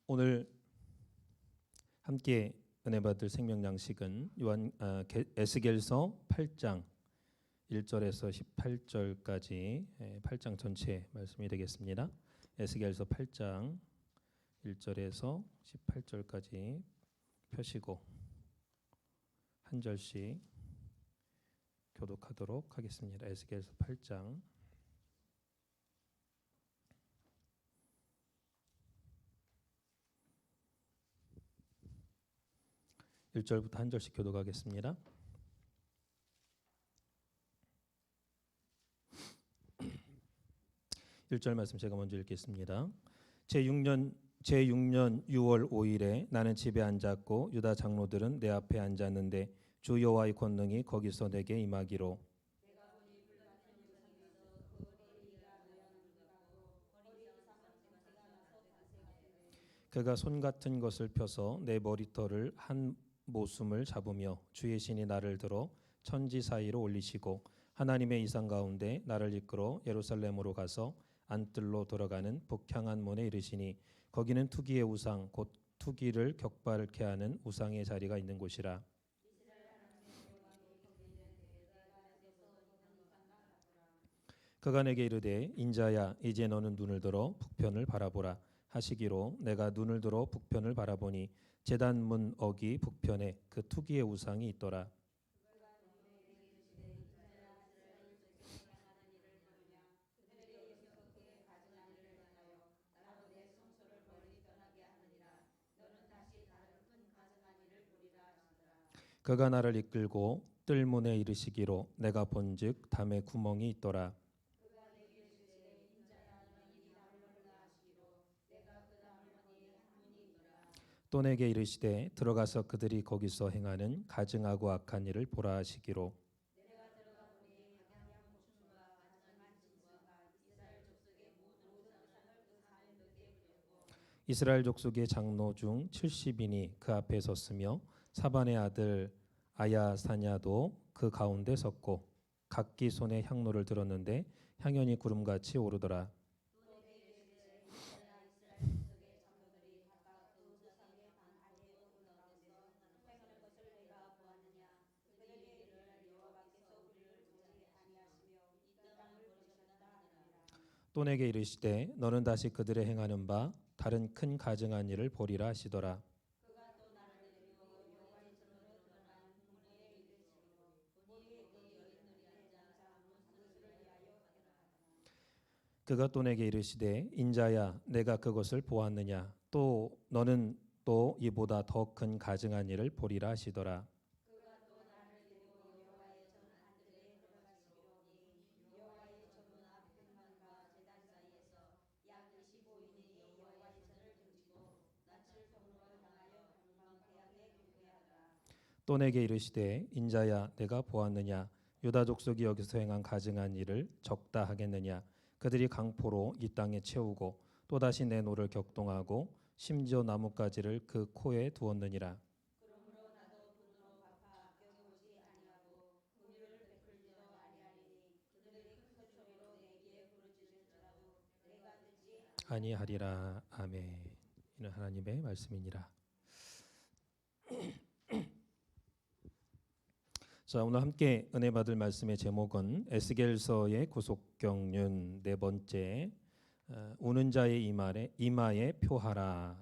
오늘 함께 은혜 받을 생명 양식은 에스겔서 8장 1절에서 18절까지 8장 전체 말씀이 되겠습니다. 에스겔서 8장 1절에서 18절까지 펴시고 한 절씩 교독하도록 하겠습니다. 에스겔서 8장 1절부터 한 절씩 교독하겠습니다. (1절) 말씀 제가 먼저 읽겠습니다. 제6년 6월 5일에 나는 집에 앉았고 유다 장로들은 내 앞에 앉았는데 주 여호와의 권능이 거기서 내게 임하기로 그가 손 같은 것을 펴서 내 머리털을 한 모숨을 잡으며 주의 신이 나를 들어 천지 사이로 올리시고 하나님의 이상 가운데 나를 이끌어 예루살렘으로 가서 안뜰로 들어가는 북향한 문에 이르시니 거기는 투기의 우상 곧 투기를 격발케 하는 우상의 자리가 있는 곳이라. 그가 내게 이르되 인자야 이제 너는 눈을 들어 북편을 바라보라 하시기로 내가 눈을 들어 북편을 바라보니 제단문 어기 북편에 그 투기의 우상이 있더라. 그가 나를 이끌고 뜰문에 이르시기로 내가 본즉 담에 구멍이 있더라. 또 내게 이르시되 들어가서 그들이 거기서 행하는 가증하고 악한 일을 보라 하시기로 이스라엘 족속의 장로 중 70인이 그 앞에 섰으며 사반의 아들 아야사냐도 그 가운데 섰고 각기 손에 향로를 들었는데 향연이 구름같이 오르더라. 또 내게 이르시되 너는 다시 그들의 행하는 바 다른 큰 가증한 일을 보리라 하시더라. 그가 또 내게 이르시되 인자야 내가 그것을 보았느냐 또 너는 또 이보다 더 큰 가증한 일을 보리라 하시더라. 또 내게 이르시되 인자야 내가 보았느냐 유다 족속이 여기서 행한 가증한 일을 적다 하겠느냐 그들이 강포로 이 땅에 채우고 또다시 내 노를 격동하고 심지어 나뭇가지를 그 코에 두었느니라. 아니하리라. 아멘. 이는 하나님의 말씀이니라. 자, 오늘 함께 은혜 받을 말씀의 제목은 에스겔서의 구속경륜 네 번째 우는 자의 이마에 표하라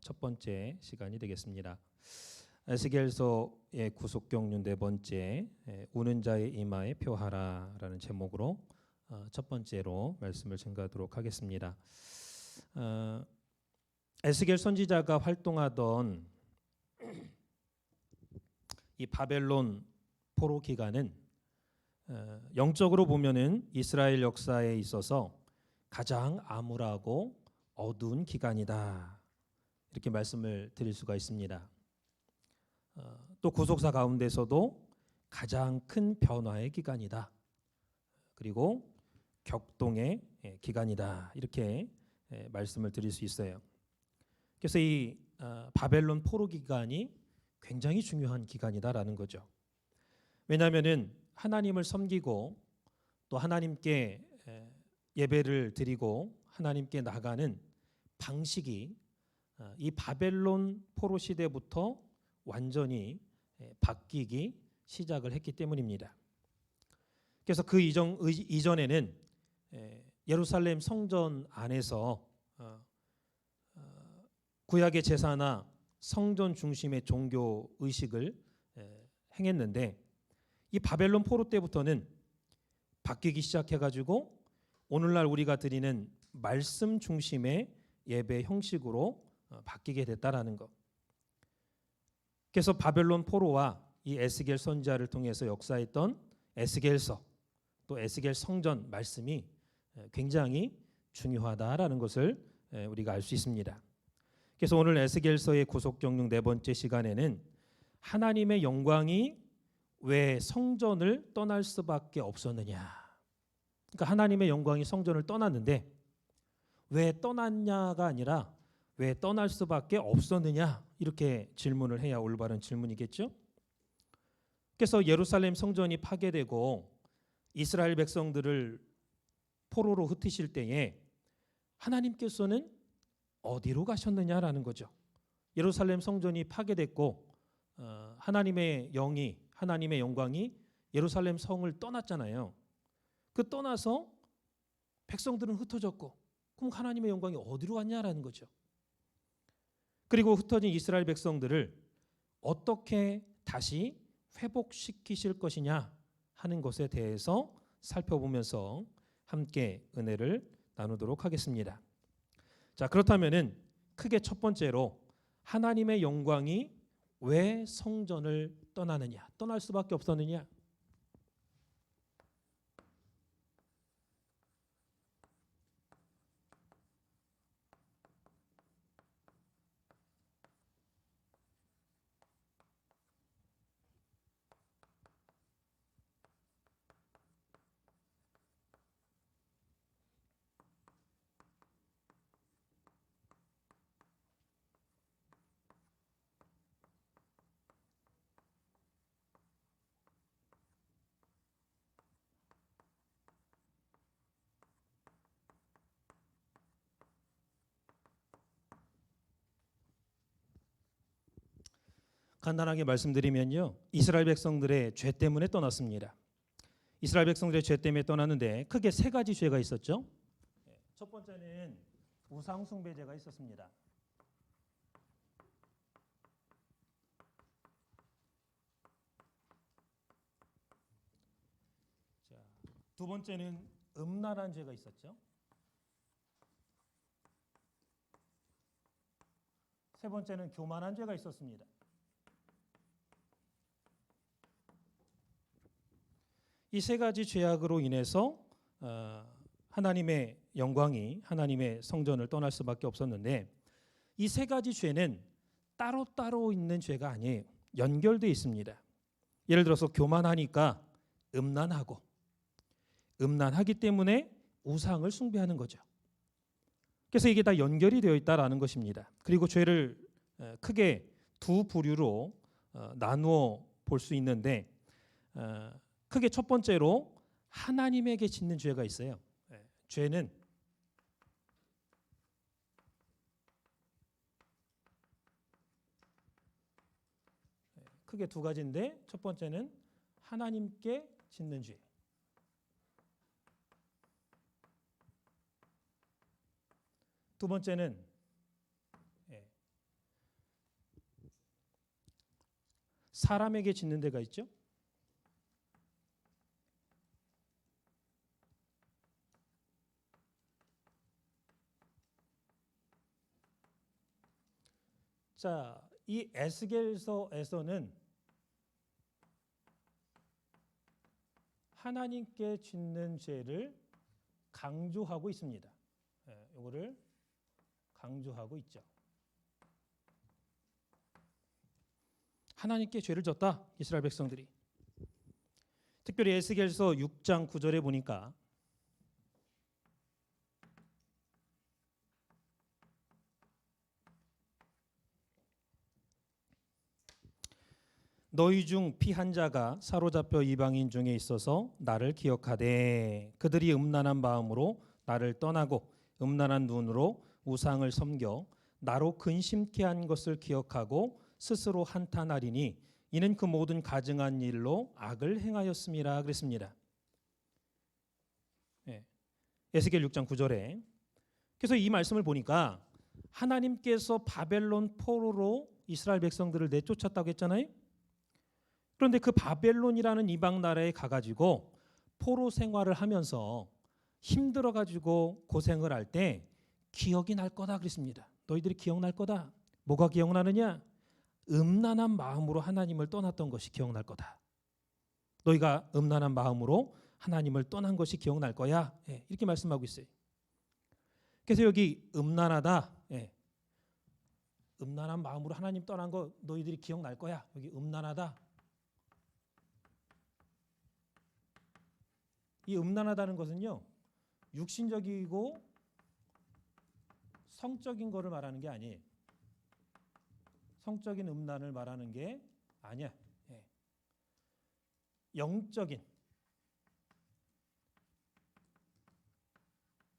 첫 번째 시간이 되겠습니다. 에스겔서의 구속경륜 네 번째 우는 자의 이마에 표하라라는 제목으로 첫 번째로 말씀을 증가하도록 하겠습니다. 에스겔 선지자가 활동하던 이 바벨론 포로 기간은 영적으로 보면은 이스라엘 역사에 있어서 가장 암울하고 어두운 기간이다 이렇게 말씀을 드릴 수가 있습니다. 또 구속사 가운데서도 가장 큰 변화의 기간이다. 그리고 격동의 기간이다 이렇게 말씀을 드릴 수 있어요. 그래서 이 바벨론 포로 기간이 굉장히 중요한 기간이다라는 거죠. 왜냐하면은 하나님을 섬기고 또 하나님께 예배를 드리고 하나님께 나가는 방식이 이 바벨론 포로 시대부터 완전히 바뀌기 시작을 했기 때문입니다. 그래서 그 이전에는 예루살렘 성전 안에서 구약의 제사나 성전 중심의 종교 의식을 행했는데 이 바벨론 포로 때부터는 바뀌기 시작해가지고 오늘날 우리가 드리는 말씀 중심의 예배 형식으로 바뀌게 됐다라는 것. 그래서 바벨론 포로와 이 에스겔 선지자를 통해서 역사했던 에스겔서 또 에스겔 성전 말씀이 굉장히 중요하다라는 것을 우리가 알 수 있습니다. 그래서 오늘 에스겔서의 구속 경륜 네 번째 시간에는 하나님의 영광이 왜 성전을 떠날 수밖에 없었느냐. 그러니까 하나님의 영광이 성전을 떠났는데 왜 떠났냐가 아니라 왜 떠날 수밖에 없었느냐 이렇게 질문을 해야 올바른 질문이겠죠. 그래서 예루살렘 성전이 파괴되고 이스라엘 백성들을 포로로 흩으실 때에 하나님께서는 어디로 가셨느냐라는 거죠. 예루살렘 성전이 파괴됐고 하나님의 영광이 예루살렘 성을 떠났잖아요. 그 떠나서 백성들은 흩어졌고 그럼 하나님의 영광이 어디로 갔냐라는 거죠. 그리고 흩어진 이스라엘 백성들을 어떻게 다시 회복시키실 것이냐 하는 것에 대해서 살펴보면서 함께 은혜를 나누도록 하겠습니다. 자, 그렇다면은 크게 첫 번째로 하나님의 영광이 왜 성전을 떠나느냐, 떠날 수밖에 없었느냐. 간단하게 말씀드리면요, 이스라엘 백성들의 죄 때문에 떠났습니다. 이스라엘 백성들의 죄 때문에 떠났는데 크게 세 가지 죄가 있었죠. 첫 번째는 우상 숭배죄가 있었습니다. 자, 두 번째는 음란한 죄가 있었죠. 세 번째는 교만한 죄가 있었습니다. 이 세 가지 죄악으로 인해서 하나님의 영광이 하나님의 성전을 떠날 수밖에 없었는데 이 세 가지 죄는 따로따로 있는 죄가 아니에요. 연결되어 있습니다. 예를 들어서 교만하니까 음란하고 음란하기 때문에 우상을 숭배하는 거죠. 그래서 이게 다 연결이 되어 있다라는 것입니다. 그리고 죄를 크게 두 부류로 나누어 볼 수 있는데 크게 첫 번째로 하나님에게 짓는 죄가 있어요. 죄는 크게 두 가지인데 첫 번째는 하나님께 짓는 죄. 두 번째는 사람에게 짓는 데가 있죠. 자, 이 에스겔서에서는 하나님께 짓는 죄를 강조하고 있습니다. 이거를 강조하고 있죠. 하나님께 죄를 졌다, 이스라엘 백성들이. 특별히 에스겔서 6장 9절에 보니까 너희 중 피 한 자가 사로잡혀 이방인 중에 있어서 나를 기억하되 그들이 음란한 마음으로 나를 떠나고 음란한 눈으로 우상을 섬겨 나로 근심케 한 것을 기억하고 스스로 한탄하리니 이는 그 모든 가증한 일로 악을 행하였음이라 그랬습니다. 에스겔 6장 9절에 그래서 이 말씀을 보니까 하나님께서 바벨론 포로로 이스라엘 백성들을 내쫓았다고 했잖아요. 그런데 그 바벨론이라는 이방 나라에 가가지고 포로 생활을 하면서 힘들어가지고 고생을 할 때 기억이 날 거다 그랬습니다. 너희들이 기억날 거다. 뭐가 기억나느냐? 음란한 마음으로 하나님을 떠났던 것이 기억날 거다. 너희가 음란한 마음으로 하나님을 떠난 것이 기억날 거야. 이렇게 말씀하고 있어요. 그래서 여기 음란하다. 음란한 마음으로 하나님 떠난 거 너희들이 기억날 거야. 여기 음란하다. 이 음란하다는 것은요, 육신적이고 성적인 거를 말하는 게 아니에요. 성적인 음란을 말하는 게 아니야. 영적인,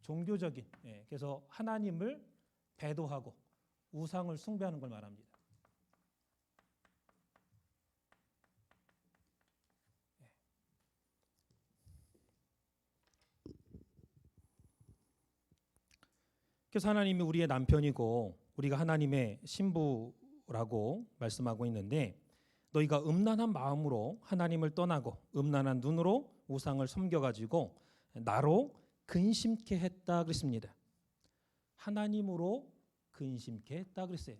종교적인, 그래서 하나님을 배도하고 우상을 숭배하는 걸 말합니다. 그래서 하나님이 우리의 남편이고 우리가 하나님의 신부라고 말씀하고 있는데 너희가 음란한 마음으로 하나님을 떠나고 음란한 눈으로 우상을 섬겨가지고 나로 근심케 했다 그랬습니다. 하나님으로 근심케 했다 그랬어요.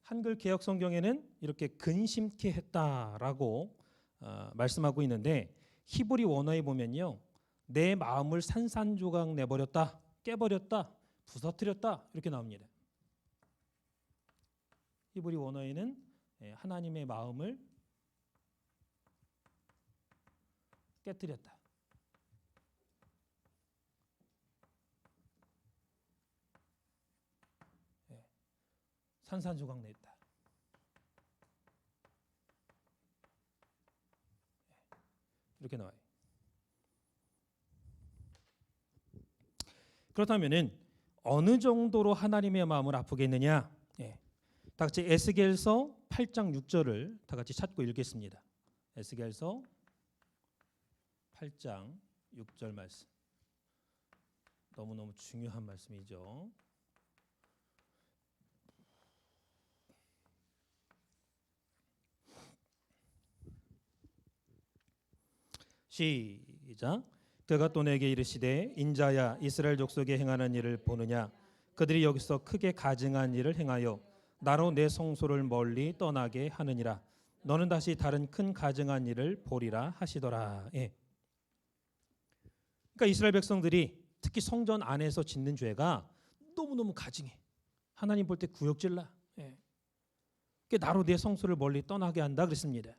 한글 개역 성경에는 이렇게 근심케 했다라고 말씀하고 있는데 히브리 원어에 보면요, 내 마음을 산산조각 내버렸다, 깨버렸다, 부서뜨렸다 이렇게 나옵니다. 히브리 원어에는 하나님의 마음을 깨뜨렸다, 산산조각 냈다. 이렇게 나와요. 그렇다면은 어느 정도로 하나님의 마음을 아프게 했느냐? 다 같이 에스겔서 8장 6절을 다 같이 찾고 읽겠습니다. 에스겔서 8장 6절 말씀. 너무너무 중요한 말씀이죠. 시작. 그가 또 내게 이르시되 인자야 이스라엘 족속에 행하는 일을 보느냐? 그들이 여기서 크게 가증한 일을 행하여 나로 내 성소를 멀리 떠나게 하느니라. 너는 다시 다른 큰 가증한 일을 보리라 하시더라. 그러니까 이스라엘 백성들이 특히 성전 안에서 짓는 죄가 너무너무 가증해. 하나님 볼 때 구역질나. 그러니까 나로 내 성소를 멀리 떠나게 한다 그랬습니다.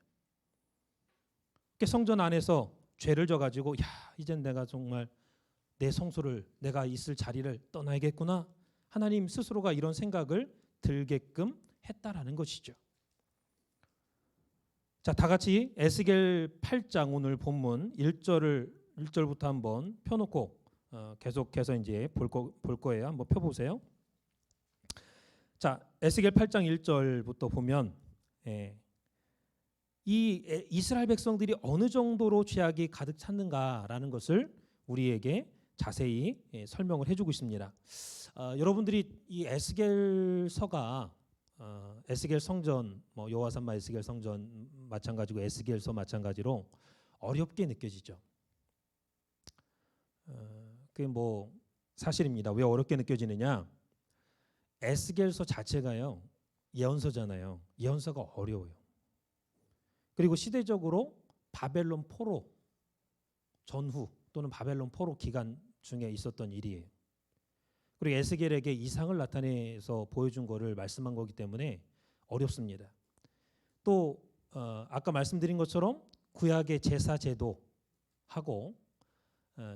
그러니까 성전 안에서 죄를 져가지고 이젠 내가 정말 내 성소를 내가 있을 자리를 떠나야겠구나. 하나님 스스로가 이런 생각을 들게끔 했다라는 것이죠. 자, 다 같이 에스겔 8장 오늘 본문 1절부터 한번 펴놓고 계속해서 이제 볼 거예요. 한번 펴보세요. 자, 에스겔 8장 1절부터 보면 이 이스라엘 백성들이 어느 정도로 죄악이 가득 찼는가라는 것을 우리에게 자세히 설명을 해주고 있습니다. 여러분들이 이 에스겔서가 에스겔 성전, 뭐 여호와산마 에스겔 성전 마찬가지고 에스겔서 마찬가지로 어렵게 느껴지죠. 그게 뭐 사실입니다. 왜 어렵게 느껴지느냐? 에스겔서 자체가요 예언서잖아요. 예언서가 어려워요. 그리고 시대적으로 바벨론 포로 전후 또는 바벨론 포로 기간 중에 있었던 일이에요. 그리고 에스겔에게 이상을 나타내서 보여준 거를 말씀한 거기 때문에 어렵습니다. 또 아까 말씀드린 것처럼 구약의 제사 제도하고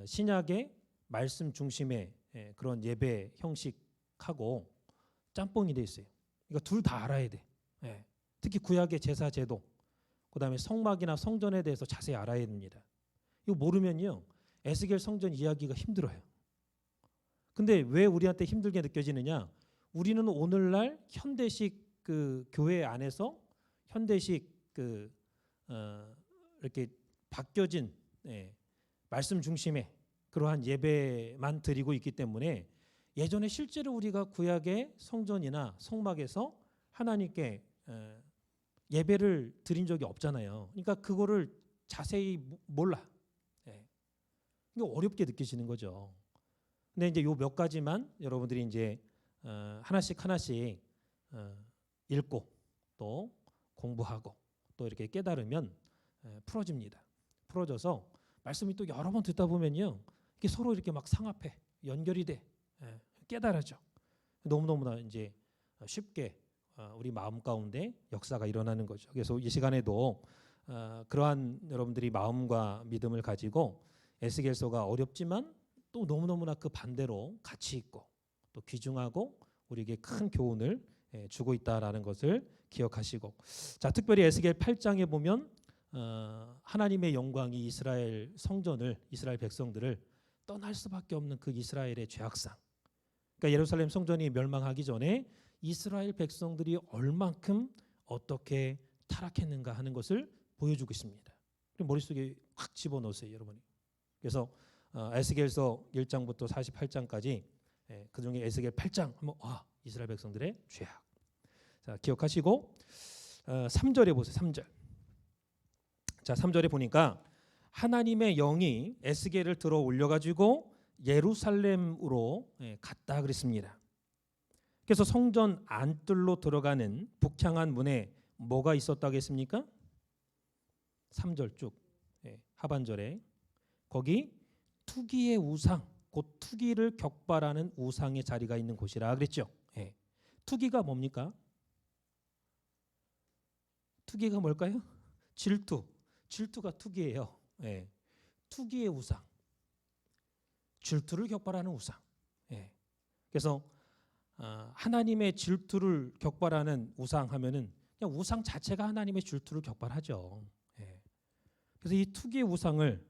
신약의 말씀 중심의 그런 예배 형식하고 짬뽕이 돼 있어요. 그러니까 둘 다 알아야 돼. 특히 구약의 제사 제도, 그다음에 성막이나 성전에 대해서 자세히 알아야 됩니다. 이거 모르면요 에스겔 성전 이야기가 힘들어요. 근데 왜 우리한테 힘들게 느껴지느냐? 우리는 오늘날 현대식 그 교회 안에서 현대식 이렇게 바뀌어진 말씀 중심의 그러한 예배만 드리고 있기 때문에 예전에 실제로 우리가 구약의 성전이나 성막에서 하나님께 예배를 드린 적이 없잖아요. 그러니까 그거를 자세히 몰라. 이거 어렵게 느끼시는 거죠. 근데 이제 요 몇 가지만 여러분들이 이제 하나씩 읽고 또 공부하고 또 이렇게 깨달으면 풀어집니다. 풀어져서 말씀이 또 여러 번 듣다 보면요 이게 서로 이렇게 막 상합해 연결이 돼 깨달아져. 너무너무나 이제 쉽게 우리 마음 가운데 역사가 일어나는 거죠. 그래서 이 시간에도 그러한 여러분들이 마음과 믿음을 가지고 에스겔서가 어렵지만 또 너무너무나 그 반대로 가치 있고 또 귀중하고 우리에게 큰 교훈을 주고 있다라는 것을 기억하시고, 자 특별히 에스겔 8장에 보면 하나님의 영광이 이스라엘 성전을 이스라엘 백성들을 떠날 수밖에 없는 그 이스라엘의 죄악상, 그러니까 예루살렘 성전이 멸망하기 전에 이스라엘 백성들이 얼만큼 어떻게 타락했는가 하는 것을 보여주고 있습니다. 머릿속에 확 집어넣으세요 여러분이. 그래서 에스겔서 1장부터 48장까지 그중에 에스겔 8장 한번 이스라엘 백성들의 죄악. 자 기억하시고 3절에 보세요. 3절. 자 3절에 보니까 하나님의 영이 에스겔을 들어 올려가지고 예루살렘으로 갔다 그랬습니다. 그래서 성전 안뜰로 들어가는 북향한 문에 뭐가 있었다고 했습니까? 3절 쭉 하반절에 거기 투기의 우상, 곧 투기를 격발하는 우상의 자리가 있는 곳이라 그랬죠. 투기가 뭡니까? 투기가 뭘까요? 질투. 질투가 투기예요. 투기의 우상. 질투를 격발하는 우상. 그래서 하나님의 질투를 격발하는 우상 하면은 그냥 우상 자체가 하나님의 질투를 격발하죠. 그래서 이 투기의 우상을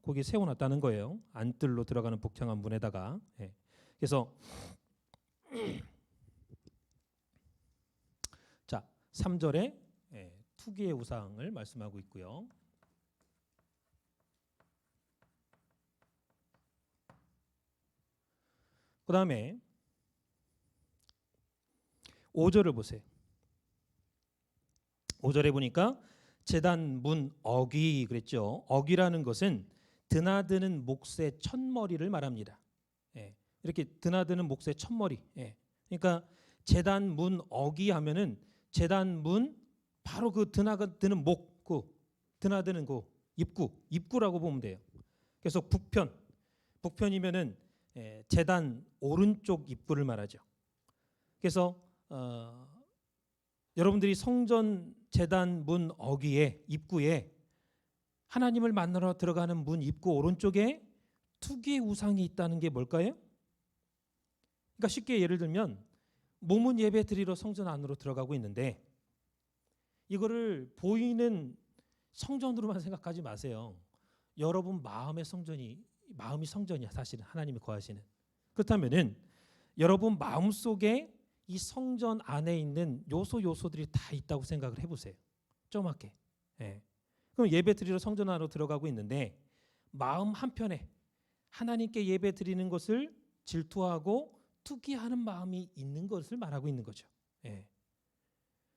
거기에 세워놨다는 거예요. 안뜰로 들어가는 북향한 문에다가. 그래서 자 3절에 투기의 우상을 말씀하고 있고요. 그 다음에 5절을 보세요. 5절에 보니까 제단 문 어귀 그랬죠. 어귀라는 것은 드나드는 몫의 첫머리를 말합니다. 이렇게 드나드는 몫의 첫머리. 그러니까 제단 문 어귀 하면은 제단 문 바로 그 드나드는 목, 그 드나드는 그 입구라고 보면 돼요. 그래서 북편이면은 제단 오른쪽 입구를 말하죠. 그래서 여러분들이 성전 제단 문 어귀에 입구에 하나님을 만나러 들어가는 문 입구 오른쪽에 투기의 우상이 있다는 게 뭘까요? 그러니까 쉽게 예를 들면 몸은 예배 드리러 성전 안으로 들어가고 있는데 이거를 보이는 성전으로만 생각하지 마세요. 여러분 마음이 성전이야. 사실은 하나님이 거하시는. 그렇다면은 여러분 마음속에 이 성전 안에 있는 요소들이 다 있다고 생각을 해보세요. 조그맣게. 그럼 예배 드리러 성전 안으로 들어가고 있는데 마음 한편에 하나님께 예배 드리는 것을 질투하고 투기하는 마음이 있는 것을 말하고 있는 거죠.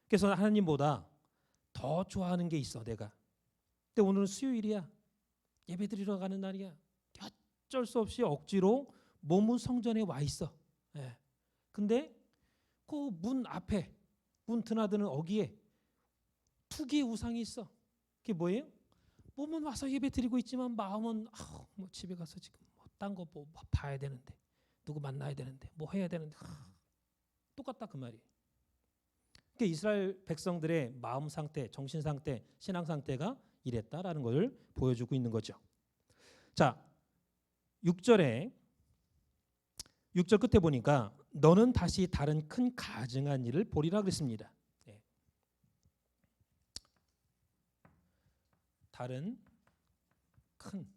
그래서 하나님보다 더 좋아하는 게 있어 내가. 근데 오늘은 수요일이야. 예배 드리러 가는 날이야. 어쩔 수 없이 억지로 몸은 성전에 와 있어. 근데 그 문 앞에 문 드나드는 어귀에 투기의 우상이 있어. 그게 뭐예요? 몸은 와서 예배 드리고 있지만 마음은 뭐 집에 가서 지금 뭐 딴 거 뭐 봐야 되는데 누구 만나야 되는데 뭐 해야 되는데 똑같다 그 말이에요. 그러니까 이스라엘 백성들의 마음 상태, 정신 상태, 신앙 상태가 이랬다라는 것을 보여주고 있는 거죠. 자, 6절 끝에 보니까 너는 다시 다른 큰 가증한 일을 보리라 그랬습니다. 다른 큰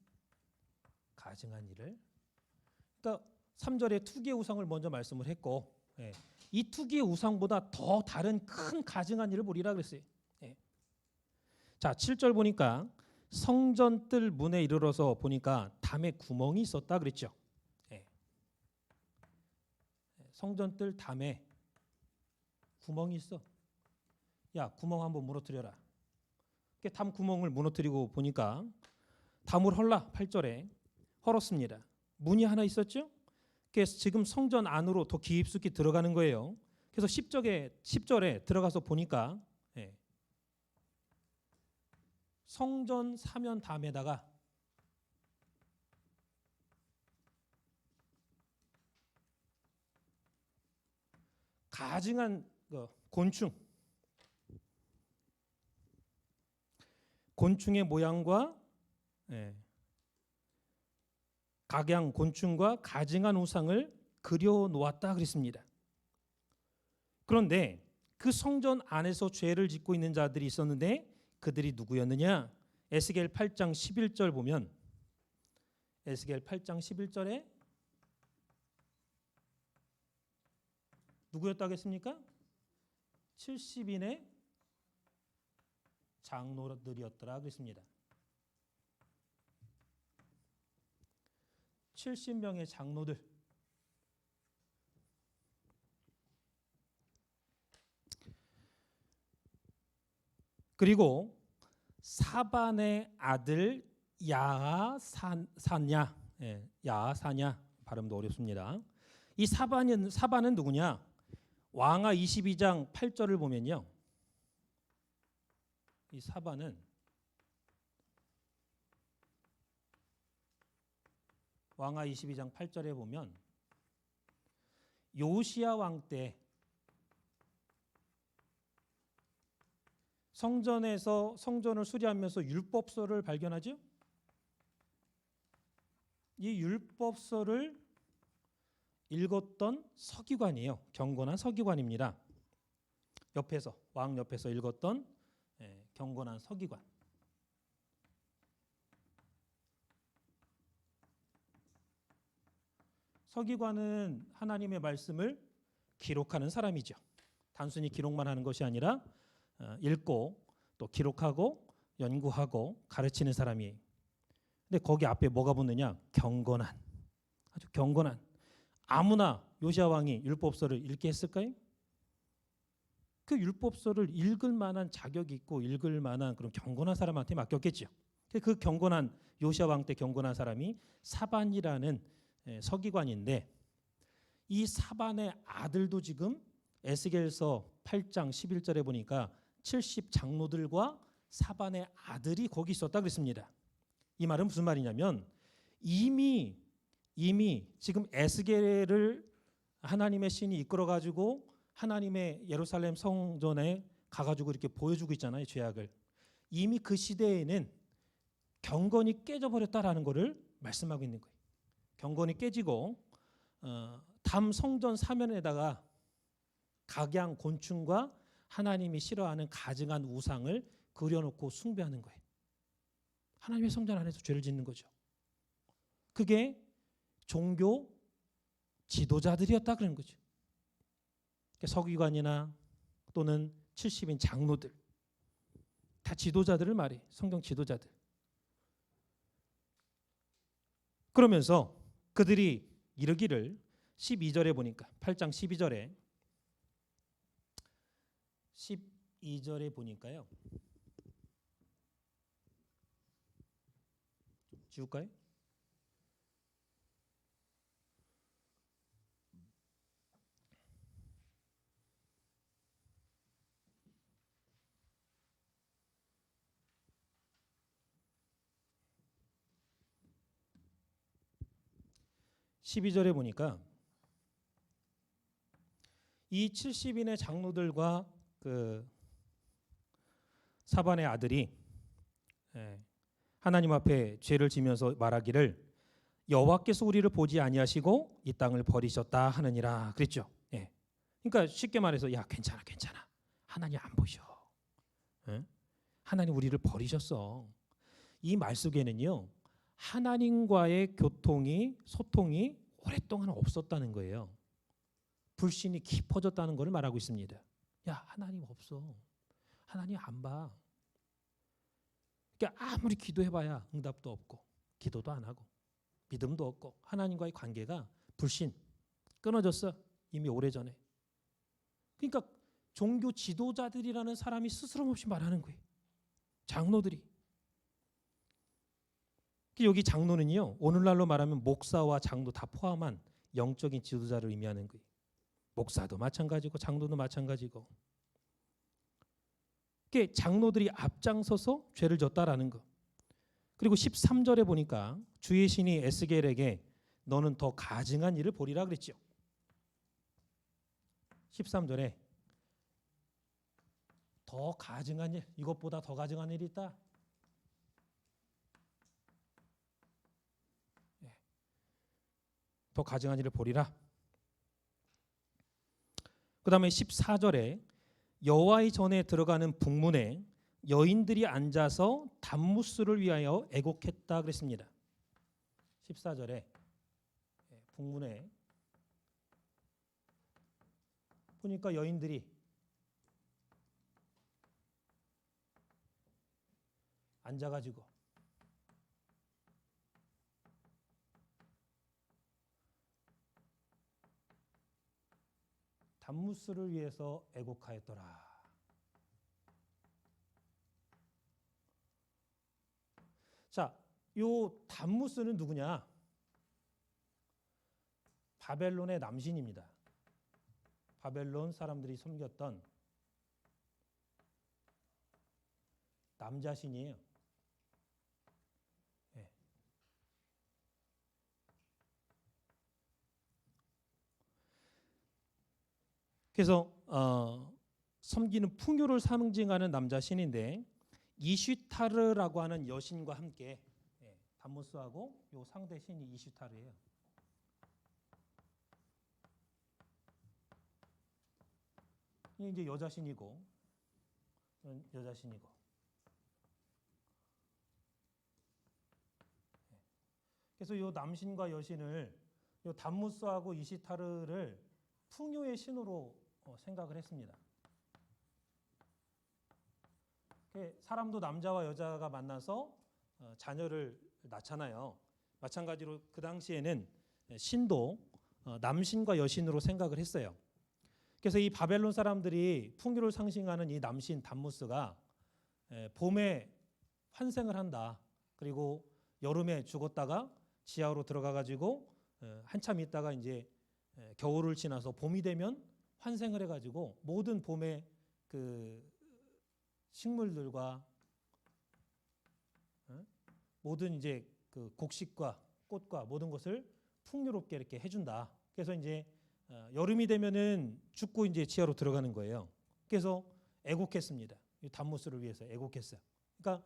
가증한 일을, 그러니까 3절에 투기의 우상을 먼저 말씀을 했고, 예, 이 투기의 우상보다 더 다른 큰 가증한 일을 보리라 그랬어요. 예. 자, 7절 보니까 성전 뜰 문에 이르러서 보니까 담에 구멍이 있었다 그랬죠. 예. 성전 뜰 담에 구멍이 있어. 야, 구멍 한번 무너뜨려라. 담 구멍을 무너뜨리고 보니까 담을 헐라. 8절에 헐었습니다. 문이 하나 있었죠. 그래서 지금 성전 안으로 더 깊숙이 들어가는 거예요. 그래서 10절에 들어가서 보니까, 예, 성전 사면 담에다가 가증한 곤충의 모양과, 예, 각양 곤충과 가증한 우상을 그려 놓았다 그랬습니다. 그런데 그 성전 안에서 죄를 짓고 있는 자들이 있었는데 그들이 누구였느냐? 에스겔 8장 11절 보면, 에스겔 8장 11절에 누구였다고 했습니까? 70인의 장로들이었더라 그랬습니다. 70명의 장로들. 그리고 사반의 아들 야하사냐, 예, 야하사냐, 발음도 어렵습니다. 이 사반은 누구냐? 왕하 22장 8절을 보면요, 이 사반은 왕하 22장 8절에 보면 요시야 왕 때 성전에서 성전을 수리하면서 율법서를 발견하죠. 이 율법서를 읽었던 서기관이에요. 경건한 서기관입니다. 옆에서, 왕 옆에서 읽었던, 예, 경건한 서기관. 서기관은 하나님의 말씀을 기록하는 사람이죠. 단순히 기록만 하는 것이 아니라 읽고 또 기록하고 연구하고 가르치는 사람이에요. 근데 거기 앞에 뭐가 붙느냐? 경건한, 아주 경건한. 아무나 요시야 왕이 율법서를 읽게 했을까요? 그 율법서를 읽을 만한 자격이 있고 읽을 만한 그런 경건한 사람한테 맡겼겠죠. 그 경건한 요시야 왕 때 경건한 사람이 사반이라는 서기관인데, 이 사반의 아들도 지금 에스겔서 8장 11절에 보니까 70 장로들과 사반의 아들이 거기 있었다 그랬습니다. 이 말은 무슨 말이냐면 이미 지금 에스겔을 하나님의 신이 이끌어 가지고 하나님의 예루살렘 성전에 가가지고 이렇게 보여주고 있잖아요, 죄악을. 이미 그 시대에는 경건이 깨져버렸다라는 것을 말씀하고 있는 거예요. 경건이 깨지고 담 성전 사면에다가 각양 곤충과 하나님이 싫어하는 가증한 우상을 그려놓고 숭배하는 거예요. 하나님의 성전 안에서 죄를 짓는 거죠. 그게 종교 지도자들이었다 그런 거죠. 서기관이나 또는 70인 장로들, 다 지도자들을 말해. 성경 지도자들. 그러면서 그들이 이르기를 12절에 보니까 8장 12절에 보니까요. 지울까요? (12절에) 보니까 이 70인의 장로들과 그 사반의 아들이 하나님 앞에 죄를 지면서 말하기를 여호와께서 우리를 보지 아니하시고 이 땅을 버리셨다 하느니라 그랬죠. 예. 그러니까 쉽게 말해서 야 괜찮아 하나님 안 보셔. 예? 하나님 우리를 버리셨어. 이 말 속에는요, 하나님과의 소통이 오랫동안 없었다는 거예요. 불신이 깊어졌다는 것을 말하고 있습니다. 야, 하나님 없어. 하나님 안 봐. 그러니까 아무리 기도해봐야 응답도 없고 기도도 안 하고 믿음도 없고 하나님과의 관계가 불신 끊어졌어. 이미 오래전에. 그러니까 종교 지도자들이라는 사람이 스스럼없이 말하는 거예요. 장로들이. 여기 장로는요, 오늘날로 말하면 목사와 장로 다 포함한 영적인 지도자를 의미하는 거예요. 목사도 마찬가지고 장로도 마찬가지고. 장로들이 앞장서서 죄를 졌다라는 거. 그리고 13절에 보니까 주의 신이 에스겔에게 너는 더 가증한 일을 보리라 그랬죠. 13절에 더 가증한 일, 이것보다 더 가증한 일이 있다. 더 가증한 일을 보리라. 그 다음에 14절에 여호와의 전에 들어가는 북문에 여인들이 앉아서 단무스를 위하여 애곡했다 그랬습니다. 14절에 북문에 보니까 여인들이 앉아가지고 단무스를 위해서 애곡하였더라. 자, 요 단무스는 누구냐? 바벨론의 남신입니다. 바벨론 사람들이 섬겼던 남자신이에요. 네. 그래서 섬기는 풍요를 상징하는 남자신인데 이슈타르라고 하는 여신과 함께 단무스하고 요 상대 신이 이슈타르예요. 이제 여자신이고 여자신이고. 그래서 요 남신과 여신을 요 단무스하고 이시타르를 풍요의 신으로 생각을 했습니다. 사람도 남자와 여자가 만나서 자녀를 낳잖아요. 마찬가지로 그 당시에는 신도 남신과 여신으로 생각을 했어요. 그래서 이 바벨론 사람들이 풍요를 상징하는 이 남신 단무스가 봄에 환생을 한다. 그리고 여름에 죽었다가 지하로 들어가 가지고 한참 있다가 이제 겨울을 지나서 봄이 되면 환생을 해가지고 모든 봄의 그 식물들과 모든 이제 그 곡식과 꽃과 모든 것을 풍요롭게 이렇게 해준다. 그래서 이제 여름이 되면은 죽고 이제 지하로 들어가는 거예요. 그래서 애곡했습니다. 이 단무스를 위해서 애곡했어요. 그러니까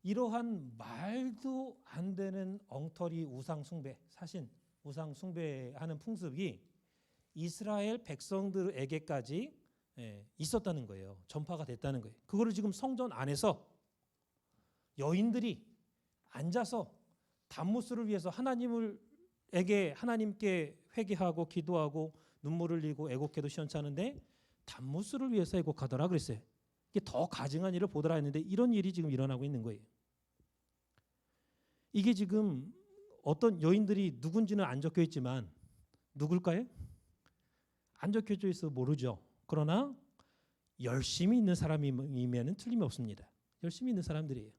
이러한 말도 안 되는 엉터리 우상 숭배, 사신 우상 숭배하는 풍습이 이스라엘 백성들에게까지 있었다는 거예요. 전파가 됐다는 거예요. 그거를 지금 성전 안에서 여인들이 앉아서 단무스를 위해서 하나님께 회개하고 기도하고 눈물을 흘리고 애곡해도 시원찮은데 단무스를 위해서 애곡하더라 그랬어요. 이게 더 가증한 일을 보더라 했는데 이런 일이 지금 일어나고 있는 거예요. 이게 지금 어떤 여인들이 누군지는 안 적혀 있지만 누굴까요? 안 적혀져 있어 모르죠. 그러나 열심히 있는 사람이면 틀림이 없습니다. 열심히 있는 사람들이에요.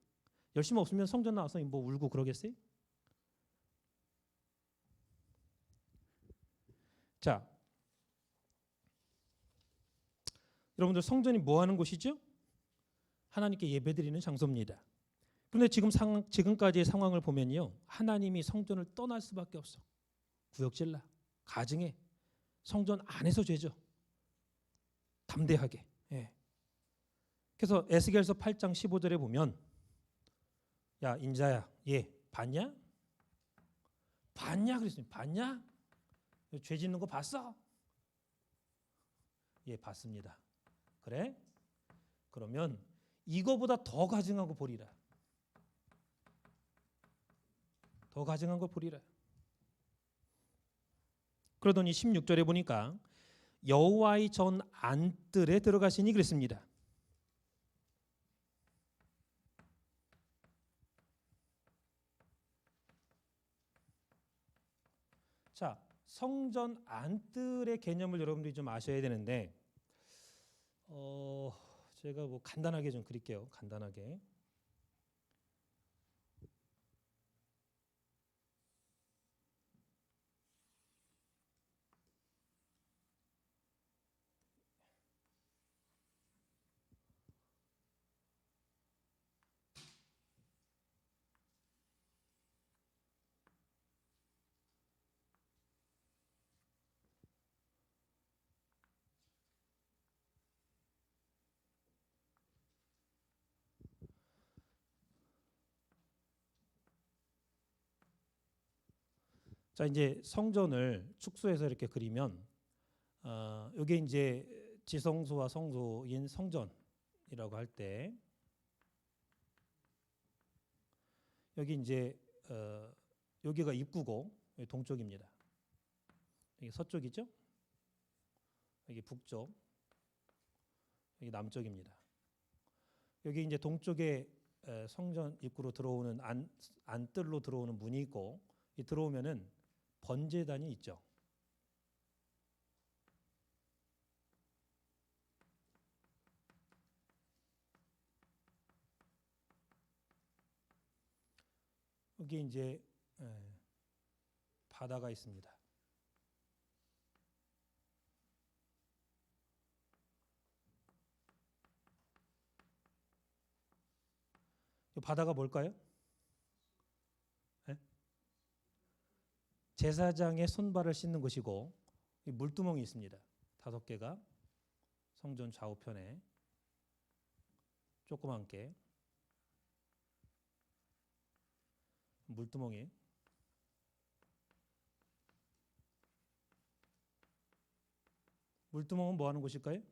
열심히 없으면 성전 나와서 뭐 울고 그러겠어요? 자, 여러분들 성전이 뭐 하는 곳이죠? 하나님께 예배드리는 장소입니다. 그런데 지금까지의 상황을 보면요, 하나님이 성전을 떠날 수밖에 없어. 구역질나, 가증해. 성전 안에서 죄죠. 담대하게. 그래서 에스겔서 8장 15절에 보면 야 인자야, 봤냐? 봤냐 그랬습니다. 봤냐? 죄 짓는 거 봤어? 봤습니다. 그래? 그러면 이거보다 더 가증하고 보리라. 더 가증한 걸 보리라. 그러더니 16절에 보니까 여호와의 전 안뜰에 들어가시니 그랬습니다. 자, 성전 안뜰의 개념을 여러분들이 좀 아셔야 되는데 제가 뭐 간단하게 좀 그릴게요. 간단하게. 자, 이제 성전을 축소해서 이렇게 그리면 이게 이제 지성소와 성소인 성전이라고 할 때 여기 이제 여기가 입구고 여기 동쪽입니다. 여기 서쪽이죠? 여기 북쪽, 여기 남쪽입니다. 여기 이제 동쪽에 성전 입구로 들어오는 안뜰로 들어오는 문이 있고 이 들어오면은 번제단이 있죠. 여기 이제 바다가 있습니다. 이 바다가 뭘까요? 네? 제사장의 손발을 씻는 곳이고 물두멍이 있습니다. 5개가 성전 좌우편에 조그만 게 물두멍이 물두멍은 뭐 하는 곳일까요?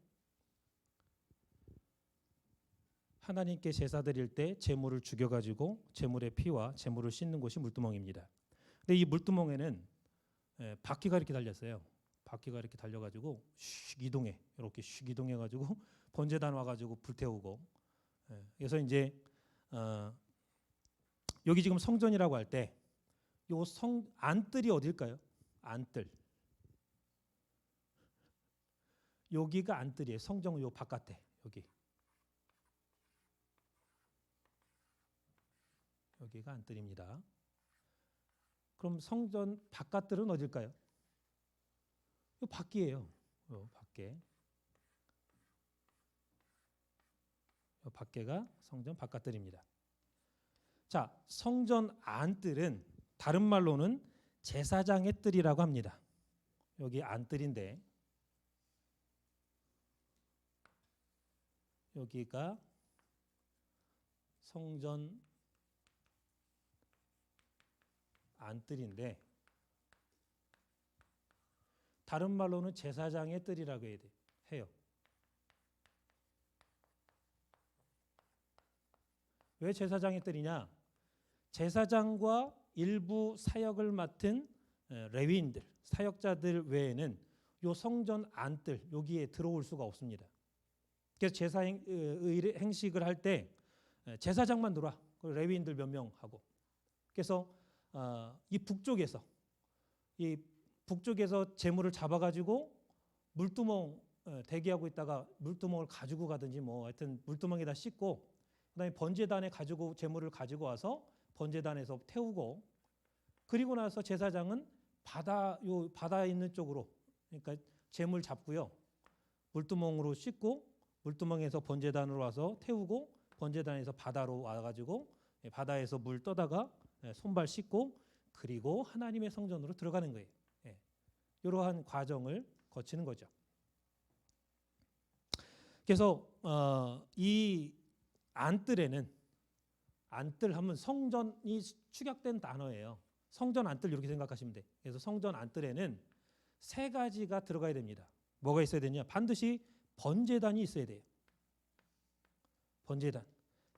하나님께 제사 드릴 때 제물을 죽여가지고 제물의 피와 제물을 씻는 곳이 물두멍입니다. 근데 이 물두멍에는 바퀴가 이렇게 달렸어요. 바퀴가 이렇게 달려가지고 슉 이동해, 이렇게 슉 이동해가지고 번제단 와가지고 불태우고. 그래서 이제 여기 지금 성전이라고 할 때 요 안뜰이 어딜까요? 안뜰. 여기가 안뜰이에요. 성전 요 바깥에 여기. 여기가 안뜰입니다. 그럼 성전 바깥뜰은 어딜까요? 요 밖이에요. 요 밖에. 요 밖에가 성전 바깥뜰입니다. 자, 성전 안뜰은 다른 말로는 제사장의 뜰이라고 합니다. 여기 안뜰인데 여기가 성전 안뜰인데 다른 말로는 제사장의 뜰이라고 해요. 왜 제사장의 뜰이냐? 제사장과 일부 사역을 맡은 레위인들, 사역자들 외에는 요 성전 안뜰 여기에 들어올 수가 없습니다. 그래서 제사 행식을 할 때 제사장만 들어와. 레위인들 몇 명 하고. 그래서 이 북쪽에서 제물을 잡아가지고 물두멍 대기하고 있다가 물두멍을 가지고 가든지 뭐 하여튼 물두멍에다 씻고 그다음에 번제단에 가지고 제물을 가지고 와서 번제단에서 태우고 그리고 나서 제사장은 바다에 있는 쪽으로 그러니까 제물 잡고요 물두멍으로 씻고 물두멍에서 번제단으로 와서 태우고 번제단에서 바다로 와가지고 바다에서 물 떠다가 손발 씻고 그리고 하나님의 성전으로 들어가는 거예요. 이러한 과정을 거치는 거죠. 그래서 이 안뜰에는 안뜰 하면 성전이 축약된 단어예요. 성전 안뜰 이렇게 생각하시면 돼. 그래서 성전 안뜰에는 3가지가 들어가야 됩니다. 뭐가 있어야 되냐? 반드시 번제단이 있어야 돼요. 번제단.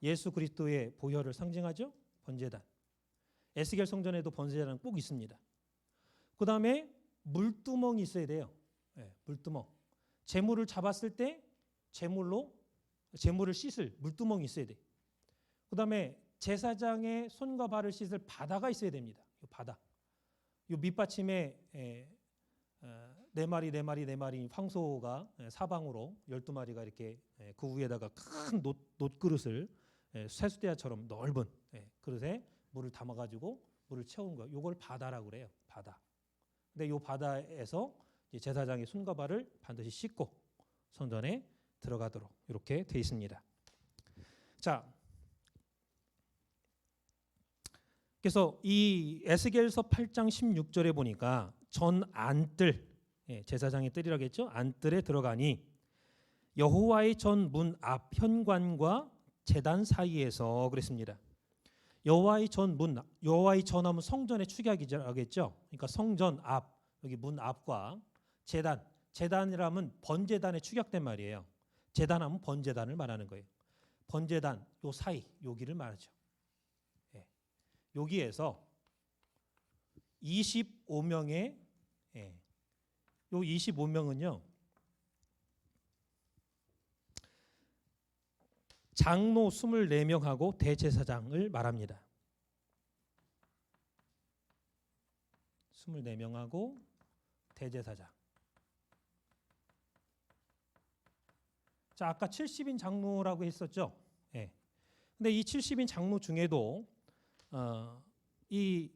예수 그리스도의 보혈을 상징하죠. 번제단. 에스겔 성전에도 번제자는 꼭 있습니다. 그 다음에 물두멍이 있어야 돼요. 물두멍. 재물을 잡았을 때 재물을 씻을 물두멍이 있어야 돼. 그 다음에 제사장의 손과 발을 씻을 바다가 있어야 됩니다. 이 바다. 이 밑받침에 네 마리 황소가 사방으로 12마리가 이렇게 그 위에다가 큰 놋그릇을 세수대야처럼 넓은 그릇에 물을 담아가지고 물을 채운 거. 이걸 바다라고 그래요. 바다. 근데 이 바다에서 제사장의 손과 발을 반드시 씻고 성전에 들어가도록 이렇게 돼 있습니다. 자, 그래서 이 에스겔서 8장 16절에 보니까 전 안뜰, 제사장의 뜰이라고 했죠. 안뜰에 들어가니 여호와의 전 문 앞 현관과 제단 사이에서 그랬습니다. 여호와의 전 문, 여호와의 전 하면 성전의 축약이라고 했죠. 그러니까 성전 앞, 여기 문 앞과 제단이라면 번제단에 축약된 말이에요. 제단하면 번제단을 말하는 거예요. 번제단 요 사이 여기를 말하죠. 여기에서 25명의 요 25명은요. 장로 24명하고 대제사장을 말합니다. 24명하고 대제사장. 자, 아까 70인 장로라고 했었죠. 근데 이 70인 장로 중에도 이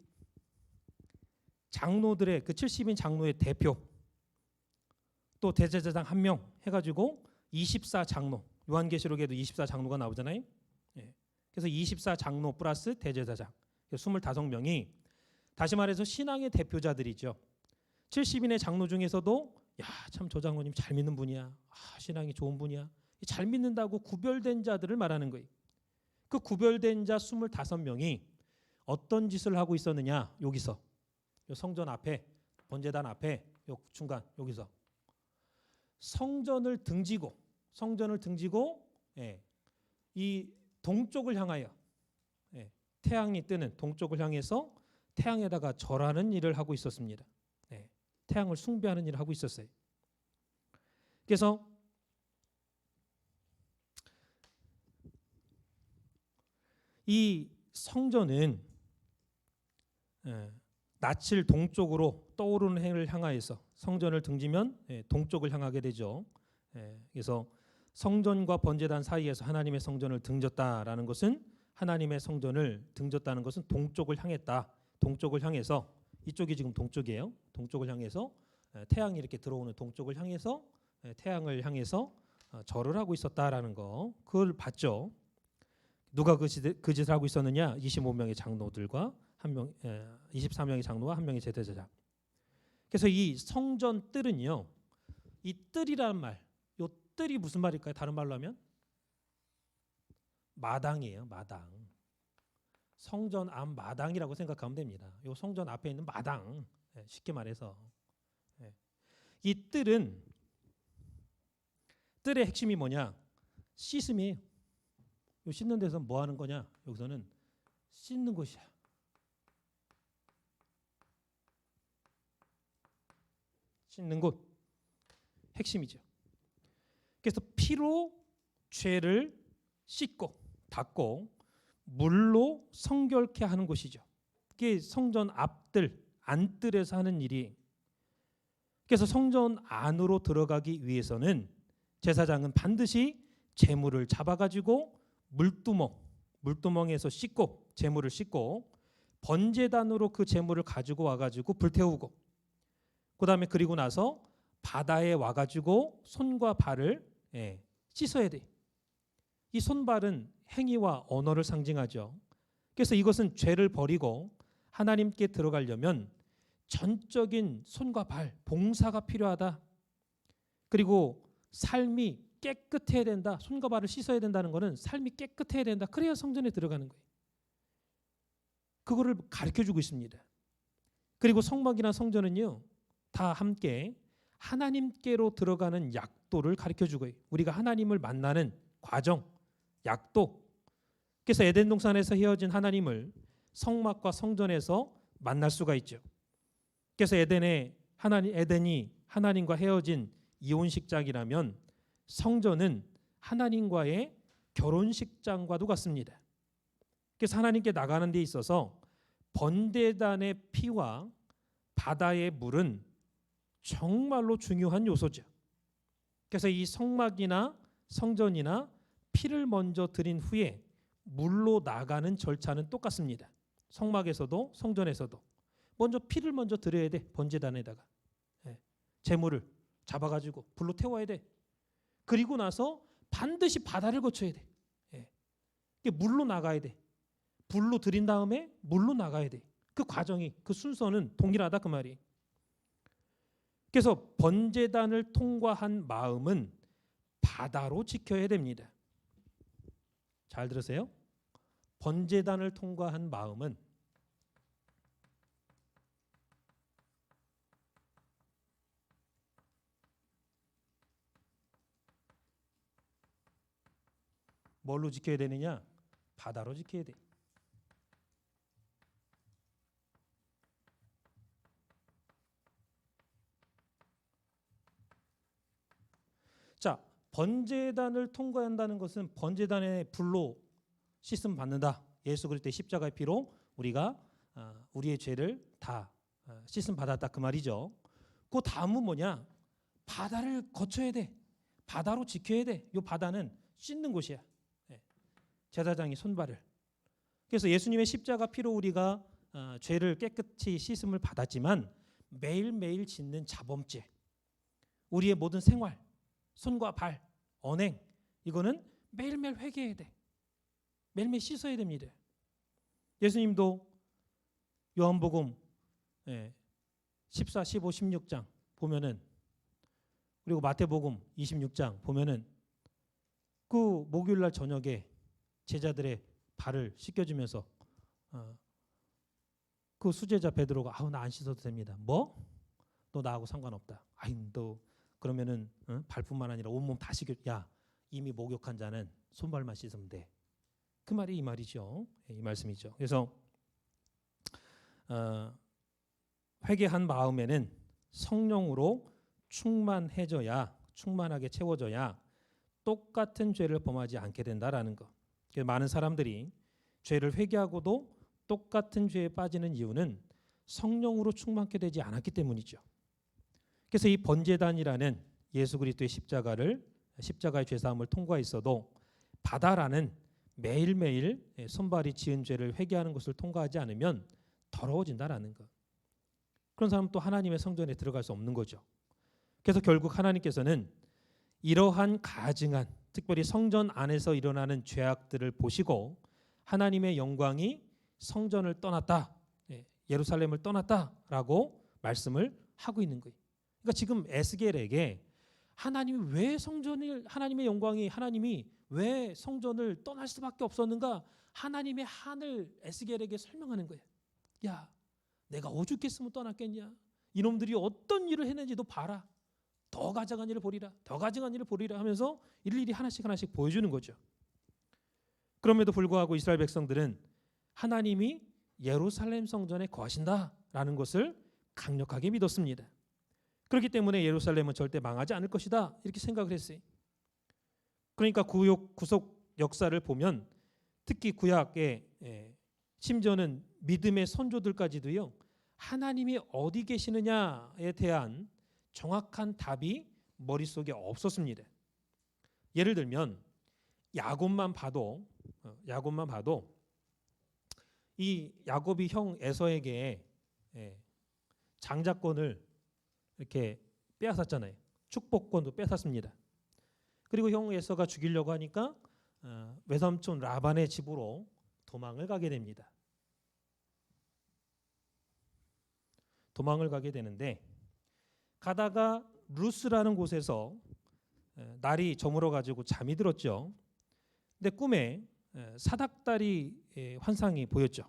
장로들의 그 70인 장로의 대표 또 대제사장 1명 해가지고 24장로, 요한계시록에도 24장로가 나오잖아요. 그래서 24장로 플러스 대제사장 25명이 다시 말해서 신앙의 대표자들이죠. 70인의 장로 중에서도 야, 참 저 장로님 잘 믿는 분이야. 신앙이 좋은 분이야. 잘 믿는다고 구별된 자들을 말하는 거예요. 그 구별된 자 25명이 어떤 짓을 하고 있었느냐? 여기서 요 성전 앞에, 번제단 앞에, 요 중간 여기서 성전을 등지고 이 동쪽을 향하여 태양이 뜨는 동쪽을 향해서 태양에다가 절하는 일을 하고 있었습니다. 태양을 숭배하는 일을 하고 있었어요. 그래서 이 성전은 낯을 동쪽으로 떠오르는 해를 향하여서 성전을 등지면 동쪽을 향하게 되죠. 그래서 성전과 번제단 사이에서 하나님의 성전을 등졌다라는 것은 하나님의 성전을 등졌다는 것은 동쪽을 향했다. 동쪽을 향해서 이쪽이 지금 동쪽이에요. 동쪽을 향해서 태양이 이렇게 들어오는 동쪽을 향해서 태양을 향해서 절을 하고 있었다라는 거. 그걸 봤죠. 누가 그 짓을 하고 있었느냐? 25명의 장로들과 24명의 장로와 1명의 제사장. 그래서 이 성전 뜰은요. 이 뜰이라는 말, 이 뜰이 무슨 말일까요? 다른 말로 하면 마당이에요. 마당. 성전 앞 마당이라고 생각하면 됩니다. 이 성전 앞에 있는 마당, 쉽게 말해서 이 뜰의 핵심이 뭐냐? 씻음이에요. 이 씻는 데서 뭐 하는 거냐? 여기서는 씻는 곳이야. 씻는 곳 핵심이죠. 그래서 피로 죄를 씻고 닦고 물로 성결케 하는 곳이죠. 그게 성전 앞뜰 안뜰에서 하는 일이. 그래서 성전 안으로 들어가기 위해서는 제사장은 반드시 제물을 잡아가지고 물두멍에서 씻고 제물을 씻고 번제단으로 그 제물을 가지고 와가지고 불태우고 그다음에 그리고 나서 바다에 와가지고 손과 발을 씻어야 돼. 이 손발은 행위와 언어를 상징하죠. 그래서 이것은 죄를 버리고 하나님께 들어가려면 전적인 손과 발, 봉사가 필요하다. 그리고 삶이 깨끗해야 된다. 손과 발을 씻어야 된다는 것은 삶이 깨끗해야 된다. 그래야 성전에 들어가는 거예요. 그거를 가르쳐주고 있습니다. 그리고 성막이나 성전은요. 다 함께 하나님께로 들어가는 약도를 가르쳐주고 우리가 하나님을 만나는 과정, 약도. 그래서 에덴 동산에서 헤어진 하나님을 성막과 성전에서 만날 수가 있죠. 그래서 에덴이 하나님과 헤어진 이혼식장이라면 성전은 하나님과의 결혼식장과도 같습니다. 그래서 하나님께 나가는 데 있어서 번제단의 피와 바다의 물은 정말로 중요한 요소죠. 그래서 이 성막이나 성전이나 피를 먼저 드린 후에 물로 나가는 절차는 똑같습니다. 성막에서도 성전에서도 먼저 피를 먼저 드려야 돼. 번제단에다가 제물을 잡아가지고 불로 태워야 돼. 그리고 나서 반드시 바다를 거쳐야 돼. 물로 나가야 돼. 불로 드린 다음에 물로 나가야 돼. 그 과정이, 그 순서는 동일하다 그 말이. 그래서 번제단을 통과한 마음은 바다로 지켜야 됩니다. 잘 들으세요. 번제단을 통과한 마음은 뭘로 지켜야 되느냐? 바다로 지켜야 돼. 자, 번제단을 통과한다는 것은 번제단의 불로 씻음 받는다. 예수 그리스도의 십자가의 피로 우리가 우리의 죄를 다 씻음 받았다 그 말이죠. 그 다음은 뭐냐? 바다를 거쳐야 돼. 바다로 지켜야 돼. 이 바다는 씻는 곳이야. 제사장이 손발을. 그래서 예수님의 십자가 피로 우리가 죄를 깨끗이 씻음을 받았지만 매일매일 짓는 자범죄, 우리의 모든 생활, 손과 발, 언행, 이거는 매일매일 회개해야 돼. 매일매일 씻어야 됩니다. 예수님도 요한복음 14, 15, 16장 보면은, 그리고 마태복음 26장 보면은 그 목요일날 저녁에 제자들의 발을 씻겨주면서 그 수제자 베드로가 나 안 씻어도 됩니다. 뭐? 너 나하고 상관없다. 너 그러면은 발뿐만 아니라 온몸 다 씻겨. 야, 이미 목욕한 자는 손발만 씻으면 돼. 그 말이 이 말이죠. 이 말씀이죠. 그래서 회개한 마음에는 성령으로 충만하게 채워져야 똑같은 죄를 범하지 않게 된다라는 것. 많은 사람들이 죄를 회개하고도 똑같은 죄에 빠지는 이유는 성령으로 충만케 되지 않았기 때문이죠. 그래서 이 번제단이라는 예수 그리스도의 십자가의 죄사함을 통과했어도 바다라는 매일매일 손발이 지은 죄를 회개하는 것을 통과하지 않으면 더러워진다라는 것. 그런 사람은 또 하나님의 성전에 들어갈 수 없는 거죠. 그래서 결국 하나님께서는 이러한 가증한, 특별히 성전 안에서 일어나는 죄악들을 보시고 하나님의 영광이 성전을 떠났다, 예루살렘을 떠났다라고 말씀을 하고 있는 거예요. 그러니까 지금 에스겔에게 하나님의 영광이, 하나님이 왜 성전을 떠날 수밖에 없었는가? 하나님의 한을 에스겔에게 설명하는 거예요. 야, 내가 오죽했으면 떠났겠냐? 이놈들이 어떤 일을 했는지 너 봐라. 더 가증한 일을 보리라. 더 가증한 일을 보리라 하면서 일일이 하나씩 보여주는 거죠. 그럼에도 불구하고 이스라엘 백성들은 하나님이 예루살렘 성전에 거하신다라는 것을 강력하게 믿었습니다. 그렇기 때문에 예루살렘은 절대 망하지 않을 것이다 이렇게 생각을 했어요. 그러니까 구속 역사를 보면 특히 구약에 심지어는 믿음의 선조들까지도요, 하나님이 어디 계시느냐에 대한 정확한 답이 머릿속에 없었습니다. 예를 들면 야곱만 봐도 이 야곱이 형 에서에게 장자권을 이렇게 빼앗았잖아요. 축복권도 뺏었습니다. 그리고 형 에서가 죽이려고 하니까 외삼촌 라반의 집으로 도망을 가게 됩니다. 도망을 가게 되는데 가다가 루스라는 곳에서 날이 저물어 가지고 잠이 들었죠. 근데 꿈에 사닥다리 환상이 보였죠.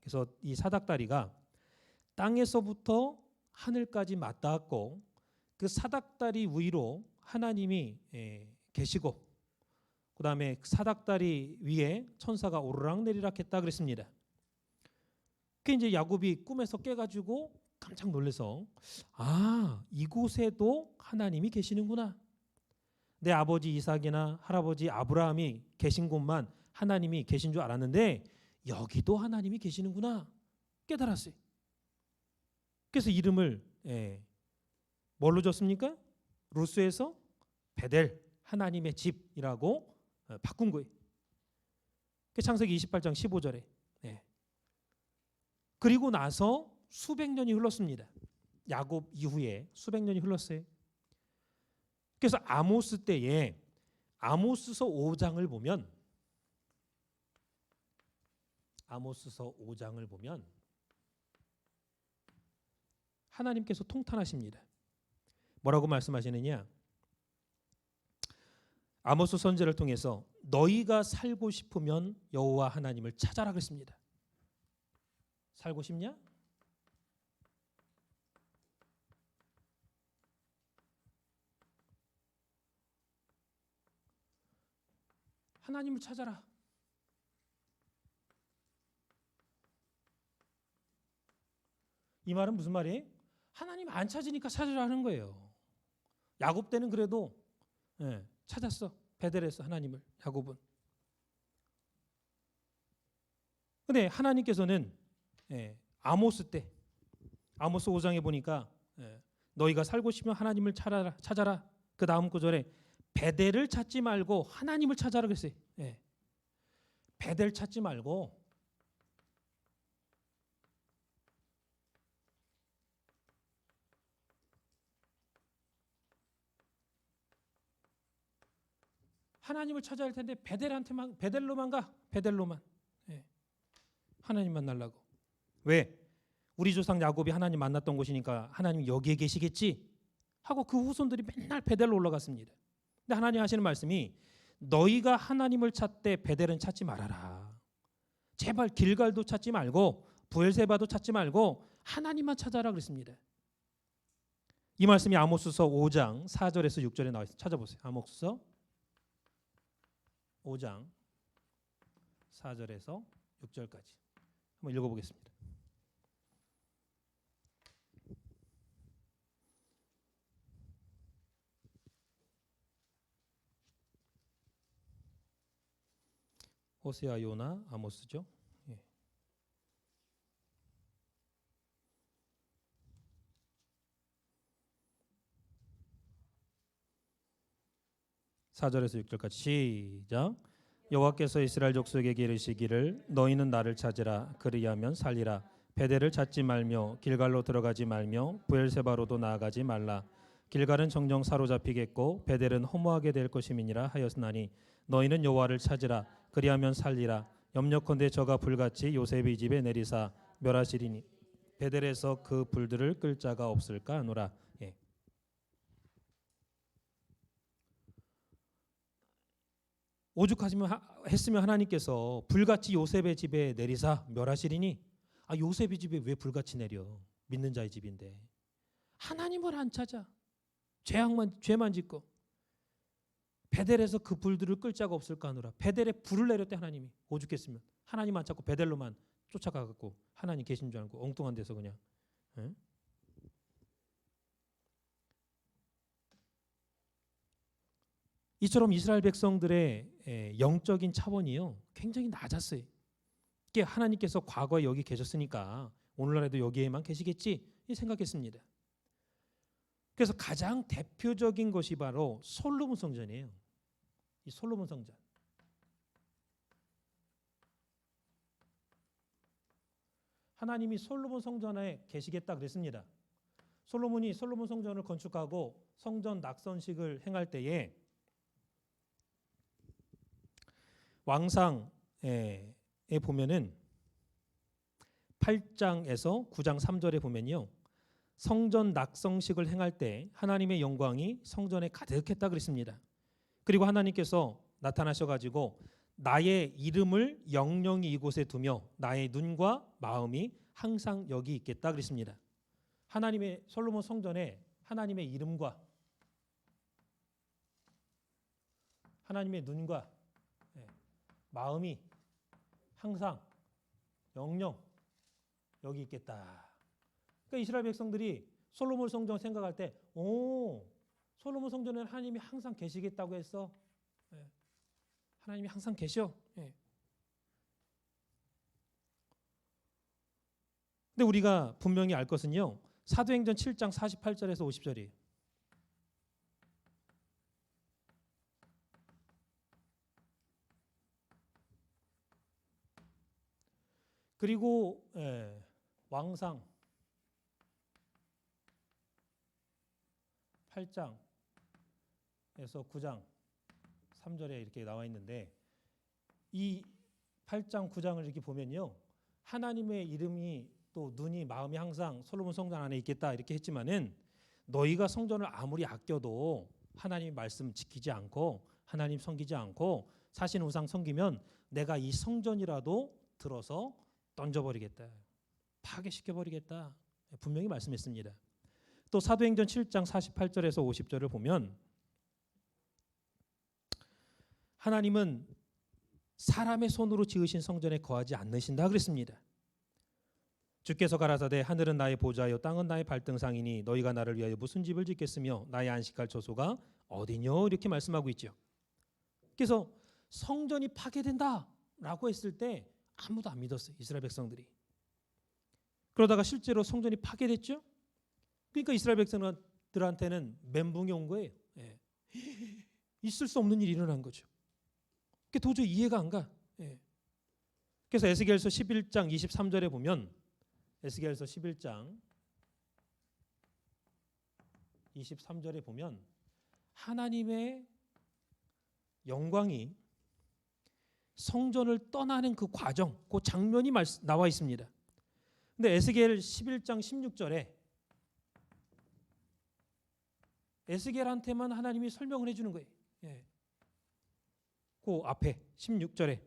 그래서 이 사닥다리가 땅에서부터 하늘까지 맞닿았고 그 사닥다리 위로 하나님이 계시고 그다음에 사닥다리 위에 천사가 오르락내리락 했다 그랬습니다. 그 이제 야곱이 꿈에서 깨가지고 깜짝 놀라서 이곳에도 하나님이 계시는구나. 내 아버지 이삭이나 할아버지 아브라함이 계신 곳만 하나님이 계신 줄 알았는데 여기도 하나님이 계시는구나 깨달았어요. 그래서 이름을 뭘로 줬습니까? 루스에서 베델 하나님의 집이라고 바꾼 거예요. 창세기 28장 15절에. 그리고 나서 수백 년이 흘렀습니다. 야곱 이후에 수백 년이 흘렀어요. 그래서 아모스 때에 아모스서 5장을 보면 하나님께서 통탄하십니다. 뭐라고 말씀하시느냐? 아모스 선지자를 통해서 너희가 살고 싶으면 여호와 하나님을 찾아라 그랬습니다. 살고 싶냐? 하나님을 찾아라. 이 말은 무슨 말이에요? 하나님 안 찾으니까 찾으라는 거예요. 야곱 때는 그래도 찾았어. 베델에서 하나님을 야곱은. 근데 하나님께서는 아모스 때 아모스 5장에 보니까 너희가 살고 싶으면 하나님을 찾아라. 그 다음 구절에 베델을 찾지 말고 하나님을 찾아라 그랬어요. 베델 찾지 말고 하나님을 찾아야 할 텐데 베델로만 가. 베델로만. 하나님 만나려고. 왜? 우리 조상 야곱이 하나님 만났던 곳이니까 하나님 여기에 계시겠지 하고 그 후손들이 맨날 베델로 올라갔습니다. 근데 하나님 하시는 말씀이 너희가 하나님을 찾되 베델은 찾지 말아라. 제발 길갈도 찾지 말고 부엘세바도 찾지 말고 하나님만 찾아라 그랬습니다. 이 말씀이 아모스서 5장 4절에서 6절에 나와 있어요. 찾아보세요. 아모스서 5장 4절에서 6절까지 한번 읽어보겠습니다. 호세아, 요나, 아모스죠. 4절에서 6절까지 시작. 여호와께서 이스라엘 족속에게 이르시기를 너희는 나를 찾으라 그리하면 살리라. 베델을 찾지 말며 길갈로 들어가지 말며 부엘세바로도 나아가지 말라. 길갈은 정령 사로잡히겠고 베델은 허무하게 될 것임이니라 하였으나니 너희는 여호와를 찾으라 그리하면 살리라. 염려컨대 저가 불같이 요셉의 집에 내리사 멸하시리니 베델에서 그 불들을 끌 자가 없을까 하노라. 오죽했으면 하나님께서 불같이 요셉의 집에 내리사 멸하시리니 요셉의 집에 왜 불같이 내려? 믿는 자의 집인데 하나님을 안 찾아. 죄만 짓고 베델에서 그 불들을 끌 자가 없을까 하노라. 베델에 불을 내렸대 하나님이. 오죽했으면 하나님 안 찾고 베델로만 쫓아가갖고 하나님 계신 줄 알고 엉뚱한 데서 그냥. 이처럼 이스라엘 백성들의 영적인 차원이요 굉장히 낮았어요. 이게 하나님께서 과거에 여기 계셨으니까 오늘날에도 여기에만 계시겠지 생각했습니다. 그래서 가장 대표적인 것이 바로 솔로몬 성전이에요. 이 솔로몬 성전. 하나님이 솔로몬 성전에 계시겠다 그랬습니다. 솔로몬이 솔로몬 성전을 건축하고 성전 낙선식을 행할 때에 왕상에 보면은 8장에서 9장 3절에 보면요. 성전 낙성식을 행할 때 하나님의 영광이 성전에 가득했다 그랬습니다. 그리고 하나님께서 나타나셔가지고 나의 이름을 영영히 이곳에 두며 나의 눈과 마음이 항상 여기 있겠다 그랬습니다. 하나님의 솔로몬 성전에 하나님의 이름과 하나님의 눈과 마음이 항상 영영 여기 있겠다. 그러니까 이스라엘 백성들이 솔로몬 성전 생각할 때, 솔로몬 성전에는 하나님이 항상 계시겠다고 했어. 예. 하나님이 항상 계셔. 예. 근데 우리가 분명히 알 것은요, 사도행전 7장 48절에서 50절이에요. 그리고 왕상 8장에서 9장 3절에 이렇게 나와 있는데, 이 8장 9장을 이렇게 보면요, 하나님의 이름이 또 눈이 마음이 항상 솔로몬 성전 안에 있겠다 이렇게 했지만은, 너희가 성전을 아무리 아껴도 하나님 말씀 지키지 않고 하나님 섬기지 않고 사신 우상 섬기면 내가 이 성전이라도 들어서 던져버리겠다, 파괴시켜버리겠다, 분명히 말씀했습니다. 또 사도행전 7장 48절에서 50절을 보면, 하나님은 사람의 손으로 지으신 성전에 거하지 않으신다 그랬습니다. 주께서 가라사대 하늘은 나의 보좌요 땅은 나의 발등상이니 너희가 나를 위하여 무슨 집을 짓겠으며 나의 안식할 처소가 어디뇨, 이렇게 말씀하고 있죠. 그래서 성전이 파괴된다라고 했을 때 아무도 안 믿었어요, 이스라엘 백성들이. 그러다가 실제로 성전이 파괴됐죠. 그러니까 이스라엘 백성들한테는 멘붕이 온 거예요. 예. 있을 수 없는 일이 일어난 거죠. 그게 도저히 이해가 안 가. 예. 그래서 에스겔서 11장 23절에 보면, 에스겔서 11장 23절에 보면 하나님의 영광이 성전을 떠나는 그 과정, 그 장면이 나와 있습니다. 근데 에스겔 11장 16절에 에스겔한테만 하나님이 설명을 해주는 거예요. 예. 그 앞에 16절에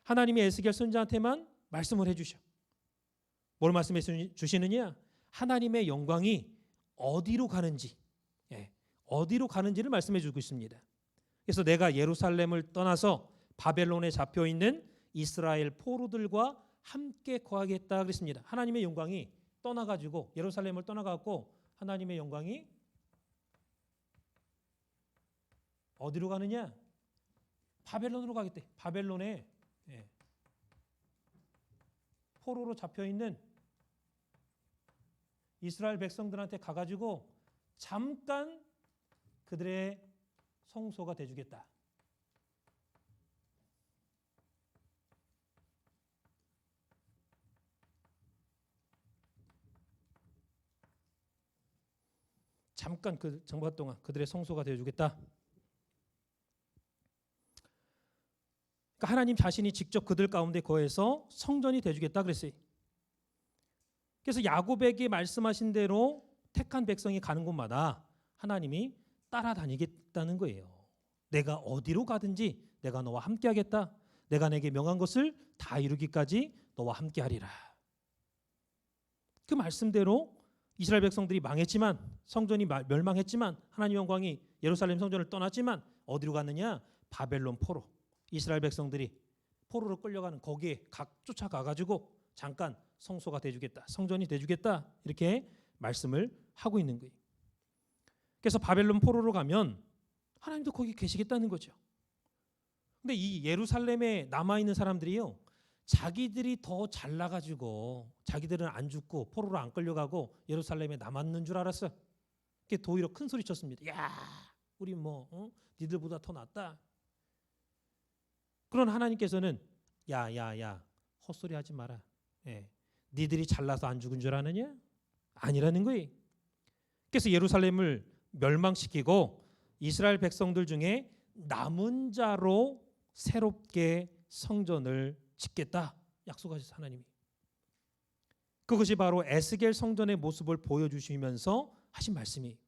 하나님이 에스겔 선지자한테만 말씀을 해주셔. 뭘 말씀해 주시느냐? 하나님의 영광이 어디로 가는지, 어디로 가는지를 말씀해 주고 있습니다. 그래서 내가 예루살렘을 떠나서 바벨론에 잡혀 있는 이스라엘 포로들과 함께 거하겠다 그랬습니다. 하나님의 영광이 떠나가지고 예루살렘을 떠나가고 하나님의 영광이 어디로 가느냐? 바벨론으로 가겠대. 바벨론에 포로로 잡혀 있는 이스라엘 백성들한테 가가지고 잠깐 그들의 성소가 돼주겠다. 잠깐 그 정바 동안 그들의 성소가 되어주겠다. 그러니까 하나님 자신이 직접 그들 가운데 거해서 성전이 되어주겠다 그랬어요. 그래서 야곱에게 말씀하신 대로 택한 백성이 가는 곳마다 하나님이 따라다니겠다는 거예요. 내가 어디로 가든지 내가 너와 함께하겠다. 내가 내게 명한 것을 다 이루기까지 너와 함께하리라. 그 말씀대로 이스라엘 백성들이 망했지만, 성전이 멸망했지만, 하나님의 영광이 예루살렘 성전을 떠났지만 어디로 갔느냐? 바벨론 포로. 이스라엘 백성들이 포로로 끌려가는 거기에 쫓아가가지고 잠깐 성소가 돼주겠다, 성전이 돼주겠다, 이렇게 말씀을 하고 있는 거예요. 그래서 바벨론 포로로 가면 하나님도 거기 계시겠다는 거죠. 근데 이 예루살렘에 남아있는 사람들이요, 자기들이 더 잘나가지고 자기들은 안 죽고 포로로 안 끌려가고 예루살렘에 남았는 줄 알았어. 그게 도리어 큰 소리 쳤습니다. 야, 우리 니들보다 더 낫다. 그런 하나님께서는 야 헛소리 하지 마라. 니들이 잘나서 안 죽은 줄 아느냐? 아니라는 거예요. 그래서 예루살렘을 멸망시키고 이스라엘 백성들 중에 남은 자로 새롭게 성전을 짓겠다 약속하셨어요, 하나님이. 그것이 바로 에스겔 성전의 모습을 보여주시면서 하신 말씀이.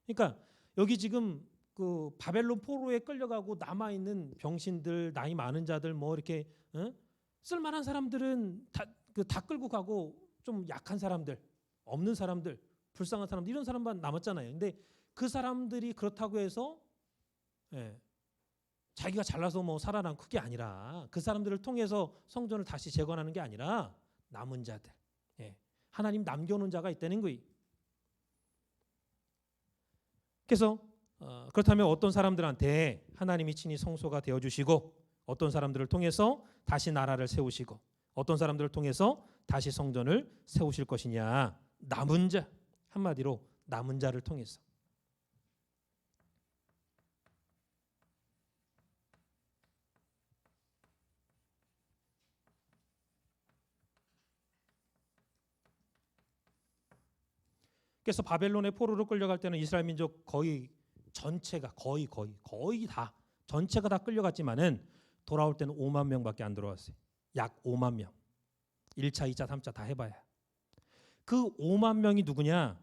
그러니까 여기 지금 그 바벨론 포로에 끌려가고 남아 있는 병신들, 나이 많은 자들, 뭐 이렇게 쓸만한 사람들은 다 끌고 가고, 좀 약한 사람들, 없는 사람들, 불쌍한 사람들, 이런 사람만 남았잖아요. 근데 그 사람들이 그렇다고 해서 자기가 잘나서 뭐 살아난 그게 아니라, 그 사람들을 통해서 성전을 다시 재건하는 게 아니라 남은 자들. 예. 하나님 남겨놓은 자가 있다는 거예요. 그래서 그렇다면 어떤 사람들한테 하나님이 친히 성소가 되어주시고 어떤 사람들을 통해서 다시 나라를 세우시고 어떤 사람들을 통해서 다시 성전을 세우실 것이냐. 남은 자, 한마디로 남은 자를 통해서. 그래서 바벨론의 포로로 끌려갈 때는 이스라엘 민족 거의 전체가 거의 다 전체가 다 끌려갔지만은 돌아올 때는 5만 명밖에 안 돌아왔어요. 약 5만 명. 1차, 2차, 3차 다 해봐야. 그 5만 명이 누구냐?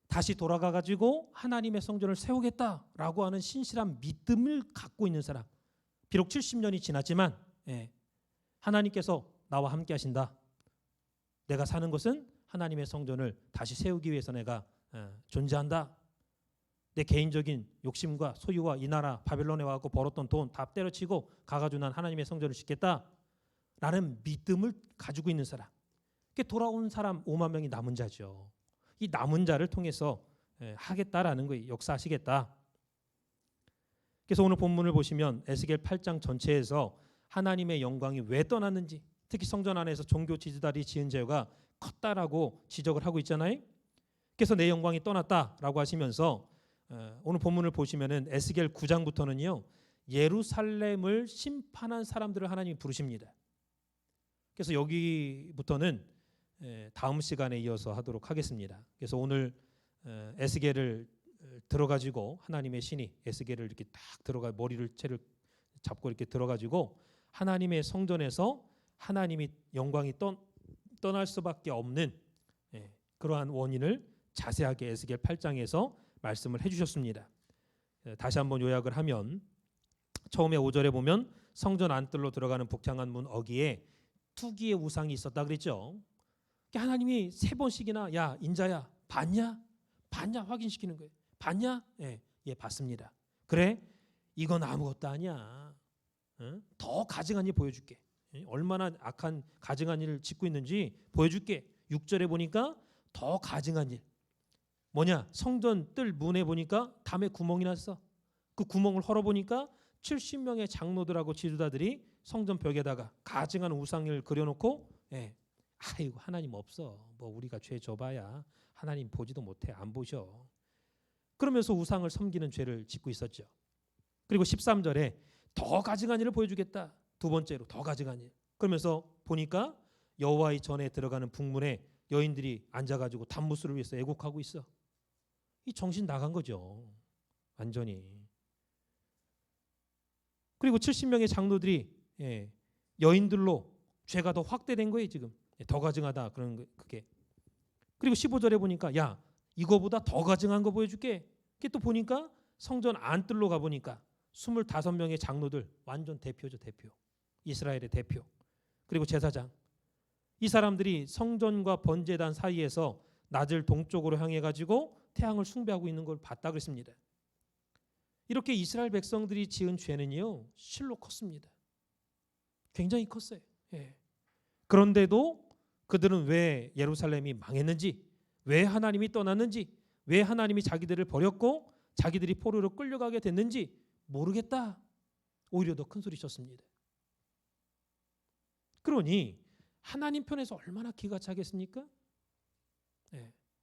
다시 돌아가 가지고 하나님의 성전을 세우겠다라고 하는 신실한 믿음을 갖고 있는 사람. 비록 70년이 지났지만 하나님께서 나와 함께 하신다. 내가 사는 것은 하나님의 성전을 다시 세우기 위해서 내가 존재한다. 내 개인적인 욕심과 소유와 이 나라 바벨론에 와서 벌었던 돈 다 때려치고 가가지고 난 하나님의 성전을 짓겠다라는 믿음을 가지고 있는 사람. 돌아온 사람 5만 명이 남은 자죠. 이 남은 자를 통해서 하겠다라는 거예요. 역사하시겠다. 그래서 오늘 본문을 보시면 에스겔 8장 전체에서 하나님의 영광이 왜 떠났는지, 특히 성전 안에서 종교 지도자들이 지은 죄가 컸다라고 지적을 하고 있잖아요. 그래서 내 영광이 떠났다라고 하시면서 오늘 본문을 보시면은 에스겔 9장부터는요 예루살렘을 심판한 사람들을 하나님이 부르십니다. 그래서 여기부터는 다음 시간에 이어서 하도록 하겠습니다. 그래서 오늘 에스겔을 들어가지고 하나님의 신이 에스겔을 이렇게 딱 들어가 머리를 채를 잡고 이렇게 들어가지고 하나님의 성전에서 하나님이 영광이 떠날 수밖에 없는 그러한 원인을 자세하게 에스겔 8장에서 말씀을 해주셨습니다. 다시 한번 요약을 하면 처음에 5절에 보면 성전 안뜰로 들어가는 북창한 문 어귀에 투기의 우상이 있었다 그랬죠. 하나님이 3번씩이나 야 인자야 봤냐? 봤냐? 확인시키는 거예요. 봤냐? 예, 봤습니다. 그래? 이건 아무것도 아니야. 더 가증한 일 보여줄게. 얼마나 악한 가증한 일을 짓고 있는지 보여줄게. 6절에 보니까 더 가증한 일. 뭐냐? 성전 뜰 문에 보니까 담에 구멍이 났어. 그 구멍을 헐어보니까 70명의 장로들하고 지도자들이 성전 벽에다가 가증한 우상을 그려놓고 아이고 하나님 없어. 뭐 우리가 죄 져봐야 하나님 보지도 못해. 안 보셔. 그러면서 우상을 섬기는 죄를 짓고 있었죠. 그리고 13절에 더 가증한 일을 보여주겠다. 두 번째로 더 가증한 일. 그러면서 보니까 여호와의 전에 들어가는 북문에 여인들이 앉아가지고 단무술을 위해서 애곡하고 있어. 이 정신 나간 거죠. 완전히. 그리고 70명의 장로들이 여인들로 죄가 더 확대된 거예요. 지금 더 가증하다 그런 거 그게. 그리고 15절에 보니까 야 이거보다 더 가증한 거 보여줄게. 그게 또 보니까 성전 안뜰로 가보니까 25명의 장로들 완전 대표죠. 대표. 이스라엘의 대표. 그리고 제사장. 이 사람들이 성전과 번제단 사이에서 낮을 동쪽으로 향해 가지고 태양을 숭배하고 있는 걸 봤다 그랬습니다. 이렇게 이스라엘 백성들이 지은 죄는요 실로 컸습니다. 굉장히 컸어요. 그런데도 그들은 왜 예루살렘이 망했는지, 왜 하나님이 떠났는지, 왜 하나님이 자기들을 버렸고 자기들이 포로로 끌려가게 됐는지 모르겠다. 오히려 더 큰 소리 쳤습니다. 그러니 하나님 편에서 얼마나 기가 차겠습니까?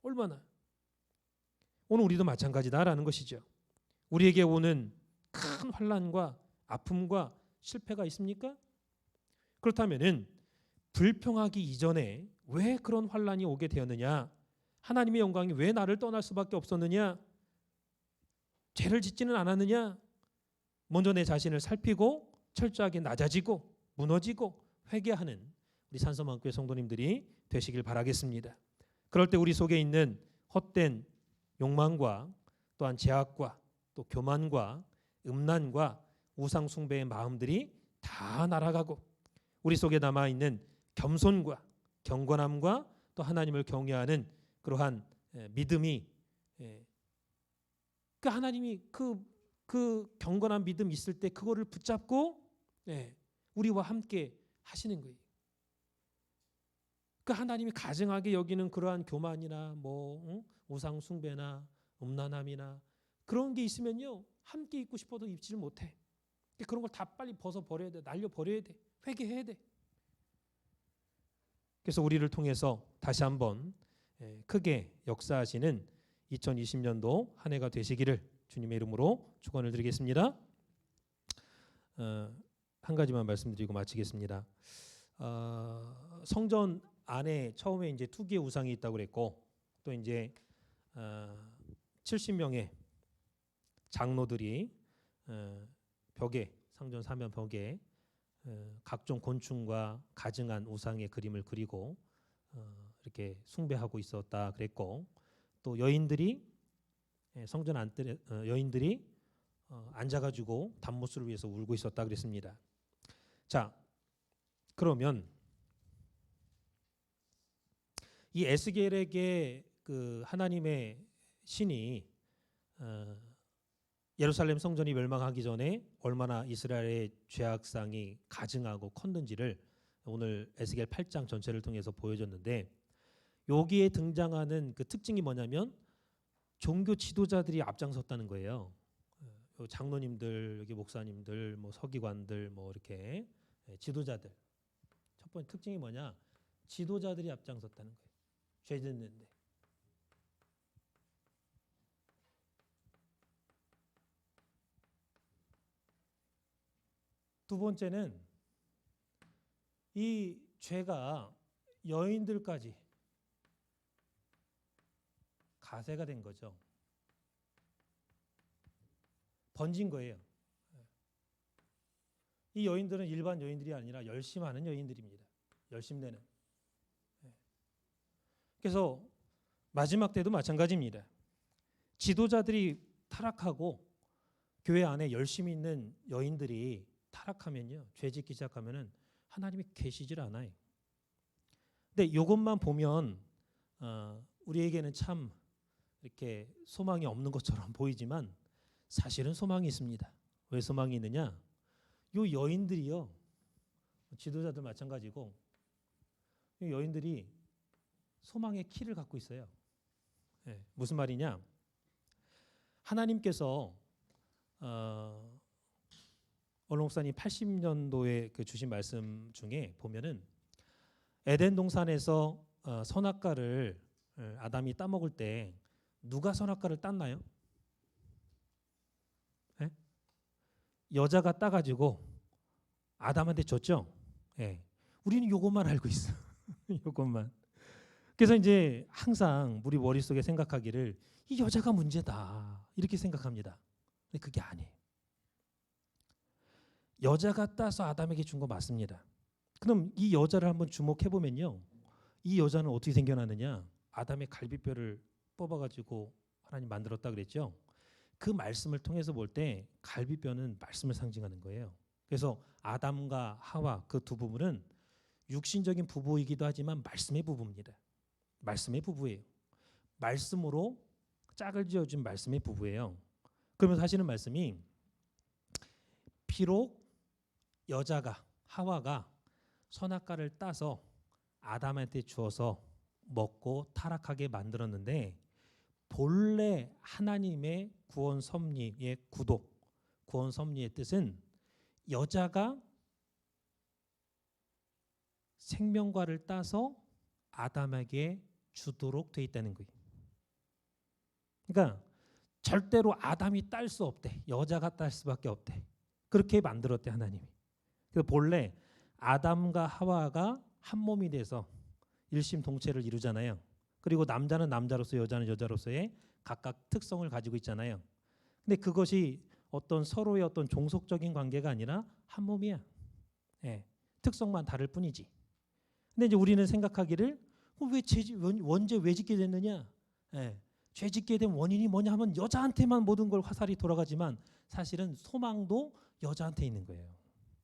얼마나. 오늘 우리도 마찬가지다라는 것이죠. 우리에게 오는 큰 환난과 아픔과 실패가 있습니까? 그렇다면은 불평하기 이전에 왜 그런 환난이 오게 되었느냐? 하나님의 영광이 왜 나를 떠날 수밖에 없었느냐? 죄를 짓지는 않았느냐? 먼저 내 자신을 살피고 철저하게 낮아지고 무너지고 회개하는 우리 산서만교회 성도님들이 되시길 바라겠습니다. 그럴 때 우리 속에 있는 헛된 욕망과 또한 제약과 또 교만과 음란과 우상 숭배의 마음들이 다 날아가고 우리 속에 남아 있는 겸손과 경건함과 또 하나님을 경외하는 그러한 믿음이 그 하나님이 그 경건한 믿음 있을 때 그거를 붙잡고 우리와 함께 하시는 거예요. 그 하나님이 가증하게 여기는 그러한 교만이나 우상 숭배나 음란함이나 그런 게 있으면요, 함께 있고 싶어도 입지를 못해. 그런 걸 다 빨리 벗어 버려야 돼. 날려 버려야 돼. 회개해야 돼. 그래서 우리를 통해서 다시 한번 크게 역사하시는 2020년도 한 해가 되시기를 주님의 이름으로 축원을 드리겠습니다. 한 가지만 말씀드리고 마치겠습니다. 성전 안에 처음에 이제 투기의 우상이 있다고 그랬고, 또 이제 70명의 장로들이 벽에, 상전 사면 벽에 각종 곤충과 가증한 우상의 그림을 그리고 이렇게 숭배하고 있었다 그랬고, 또 여인들이 성전 안뜰에 여인들이 앉아가지고 단무스를 위해서 울고 있었다 그랬습니다. 자, 그러면 이 에스겔에게 그 하나님의 신이 예루살렘 성전이 멸망하기 전에 얼마나 이스라엘의 죄악상이 가증하고 컸는지를 오늘 에스겔 8장 전체를 통해서 보여줬는데, 여기에 등장하는 그 특징이 뭐냐면 종교 지도자들이 앞장섰다는 거예요. 장로님들, 여기 목사님들, 서기관들, 이렇게 지도자들. 첫 번째 특징이 뭐냐? 지도자들이 앞장섰다는 거예요. 죄 짓는데. 두 번째는 이 죄가 여인들까지 가세가 된 거죠. 번진 거예요. 이 여인들은 일반 여인들이 아니라 열심하는 여인들입니다. 열심내는. 그래서 마지막 때도 마찬가지입니다. 지도자들이 타락하고 교회 안에 열심히 있는 여인들이 타락하면요, 죄 짓기 시작하면은 하나님이 계시질 않아요. 근데 이것만 보면 우리에게는 참 이렇게 소망이 없는 것처럼 보이지만 사실은 소망이 있습니다. 왜 소망이 있느냐? 요 여인들이요, 지도자들 마찬가지고, 이 여인들이 소망의 키를 갖고 있어요. 무슨 말이냐? 하나님께서 얼른 목사님 80년도에 그 주신 말씀 중에 보면은 에덴 동산에서 선악과를 아담이 따먹을 때 누가 선악과를 땄나요? 여자가 따가지고 아담한테 줬죠. 우리는 요것만 알고 있어. 요것만. 그래서 이제 항상 우리 머릿속에 생각하기를 이 여자가 문제다 이렇게 생각합니다. 근데 그게 아니에요. 여자가 따서 아담에게 준 거 맞습니다. 그럼 이 여자를 한번 주목해 보면요, 이 여자는 어떻게 생겨났느냐? 아담의 갈비뼈를 뽑아가지고 하나님 만들었다 그랬죠. 그 말씀을 통해서 볼 때 갈비뼈는 말씀을 상징하는 거예요. 그래서 아담과 하와 그 두 부부는 육신적인 부부이기도 하지만 말씀의 부부입니다. 말씀의 부부예요. 말씀으로 짝을 지어준 말씀의 부부예요. 그러면서 하시는 말씀이, 비록 여자가, 하와가 선악과를 따서 아담한테 주어서 먹고 타락하게 만들었는데, 본래 하나님의 구원 섭리의 구도, 구원 섭리의 뜻은 여자가 생명과를 따서 아담에게 주도록 돼 있다는 거예요. 그러니까 절대로 아담이 딸 수 없대. 여자가 딸 수밖에 없대. 그렇게 만들었대 하나님이. 그래서 본래 아담과 하와가 한 몸이 돼서 일심동체를 이루잖아요. 그리고 남자는 남자로서 여자는 여자로서의 각각 특성을 가지고 있잖아요. 근데 그것이 어떤 서로의 어떤 종속적인 관계가 아니라 한 몸이야. 특성만 다를 뿐이지. 근데 이제 우리는 생각하기를 원죄 왜 짓게 됐느냐? 죄 짓게 된 원인이 뭐냐 하면 여자한테만 모든 걸 화살이 돌아가지만 사실은 소망도 여자한테 있는 거예요.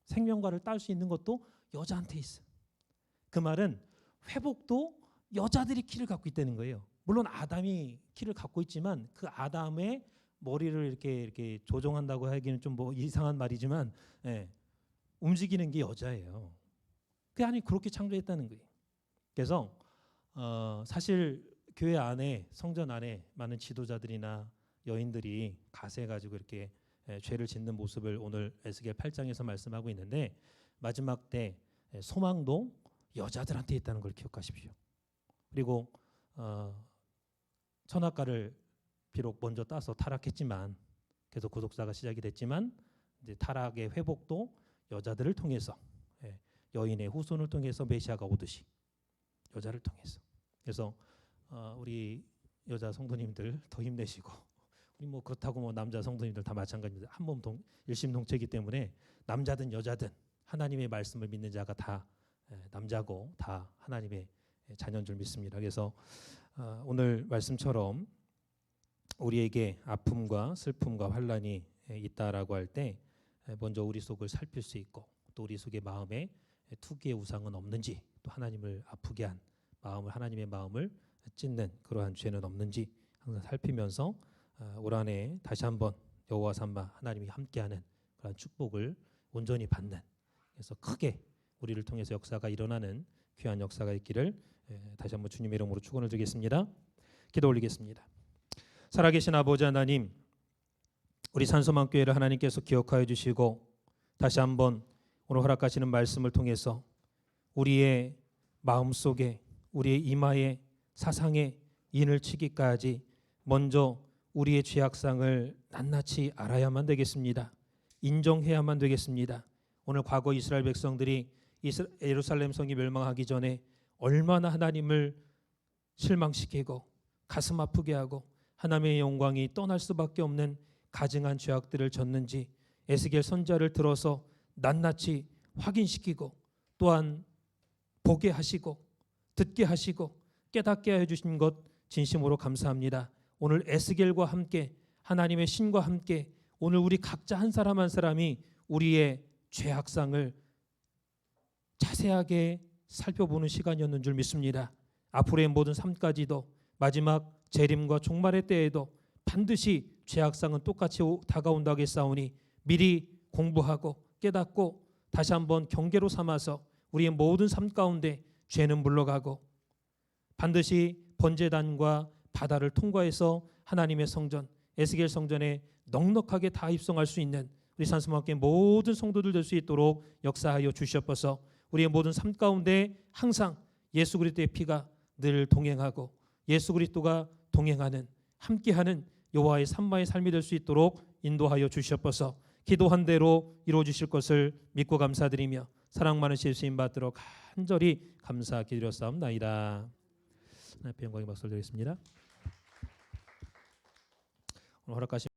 생명과를 딸 수 있는 것도 여자한테 있어. 그 말은 회복도 여자들이 키를 갖고 있다는 거예요. 물론 아담이 키를 갖고 있지만 그 아담의 머리를 이렇게 조종한다고 하기는 좀 이상한 말이지만 움직이는 게 여자예요. 그 안에 그렇게 창조했다는 거예요. 그래서 사실 교회 안에 성전 안에 많은 지도자들이나 여인들이 가세 가지고 이렇게 죄를 짓는 모습을 오늘 에스겔 8장에서 말씀하고 있는데 마지막 때 소망도 여자들한테 있다는 걸 기억하십시오. 그리고 천학과를 비록 먼저 따서 타락했지만 계속 구속사가 시작이 됐지만 이제 타락의 회복도 여자들을 통해서 여인의 후손을 통해서 메시아가 오듯이 여자를 통해서. 그래서 우리 여자 성도님들 더 힘내시고 우리 뭐 그렇다고 뭐 남자 성도님들 다 마찬가지입니다. 한 몸 일심동체이기 때문에 남자든 여자든 하나님의 말씀을 믿는 자가 다 남자고 다 하나님의 자녀인 줄 믿습니다. 그래서 오늘 말씀처럼 우리에게 아픔과 슬픔과 환난이 있다라고 할 때 먼저 우리 속을 살필 수 있고 또 우리 속의 마음에 투기의 우상은 없는지 또 하나님을 아프게 한 마음을 하나님의 마음을 찢는 그러한 죄는 없는지 항상 살피면서 올 한해 다시 한번 여호와 삼아 하나님이 함께하는 그런 축복을 온전히 받는 그래서 크게 우리를 통해서 역사가 일어나는 귀한 역사가 있기를 다시 한번 주님의 이름으로 축원을 드리겠습니다. 기도 올리겠습니다. 살아계신 아버지 하나님, 우리 산소망교회를 하나님께서 기억하여 주시고 다시 한번 오늘 허락하시는 말씀을 통해서 우리의 마음속에 우리의 이마에 사상에 인을 치기까지 먼저 우리의 죄악상을 낱낱이 알아야만 되겠습니다. 인정해야만 되겠습니다. 오늘 과거 이스라엘 백성들이 예루살렘 성이 멸망하기 전에 얼마나 하나님을 실망시키고 가슴 아프게 하고 하나님의 영광이 떠날 수밖에 없는 가증한 죄악들을 졌는지 에스겔 선지자를 들어서 낱낱이 확인시키고 또한 보게 하시고 듣게 하시고 깨닫게 해주신 것 진심으로 감사합니다. 오늘 에스겔과 함께 하나님의 신과 함께 오늘 우리 각자 한 사람 한 사람이 우리의 죄악상을 자세하게 살펴보는 시간이었는 줄 믿습니다. 앞으로의 모든 삶까지도 마지막 재림과 종말의 때에도 반드시 죄악상은 똑같이 다가온다고 했사오니 미리 공부하고 깨닫고 다시 한번 경계로 삼아서 우리의 모든 삶 가운데 죄는 물러가고 반드시 번제단과 바다를 통과해서 하나님의 성전 에스겔 성전에 넉넉하게 다 입성할 수 있는 우리 산소망교회 모든 성도들 될 수 있도록 역사하여 주시옵소서. 우리의 모든 삶 가운데 항상 예수 그리스도의 피가 늘 동행하고 예수 그리스도가 동행하는 함께하는 여호와의 삼마의 삶이 될 수 있도록 인도하여 주시옵소서. 기도한 대로 이루어 주실 것을 믿고 감사드리며 사랑 많으신 예수님 받들어 간절히 감사 기드렸사옵나이다. 하나님께 영광의 박수를 드리겠습니다. 오늘 허락하신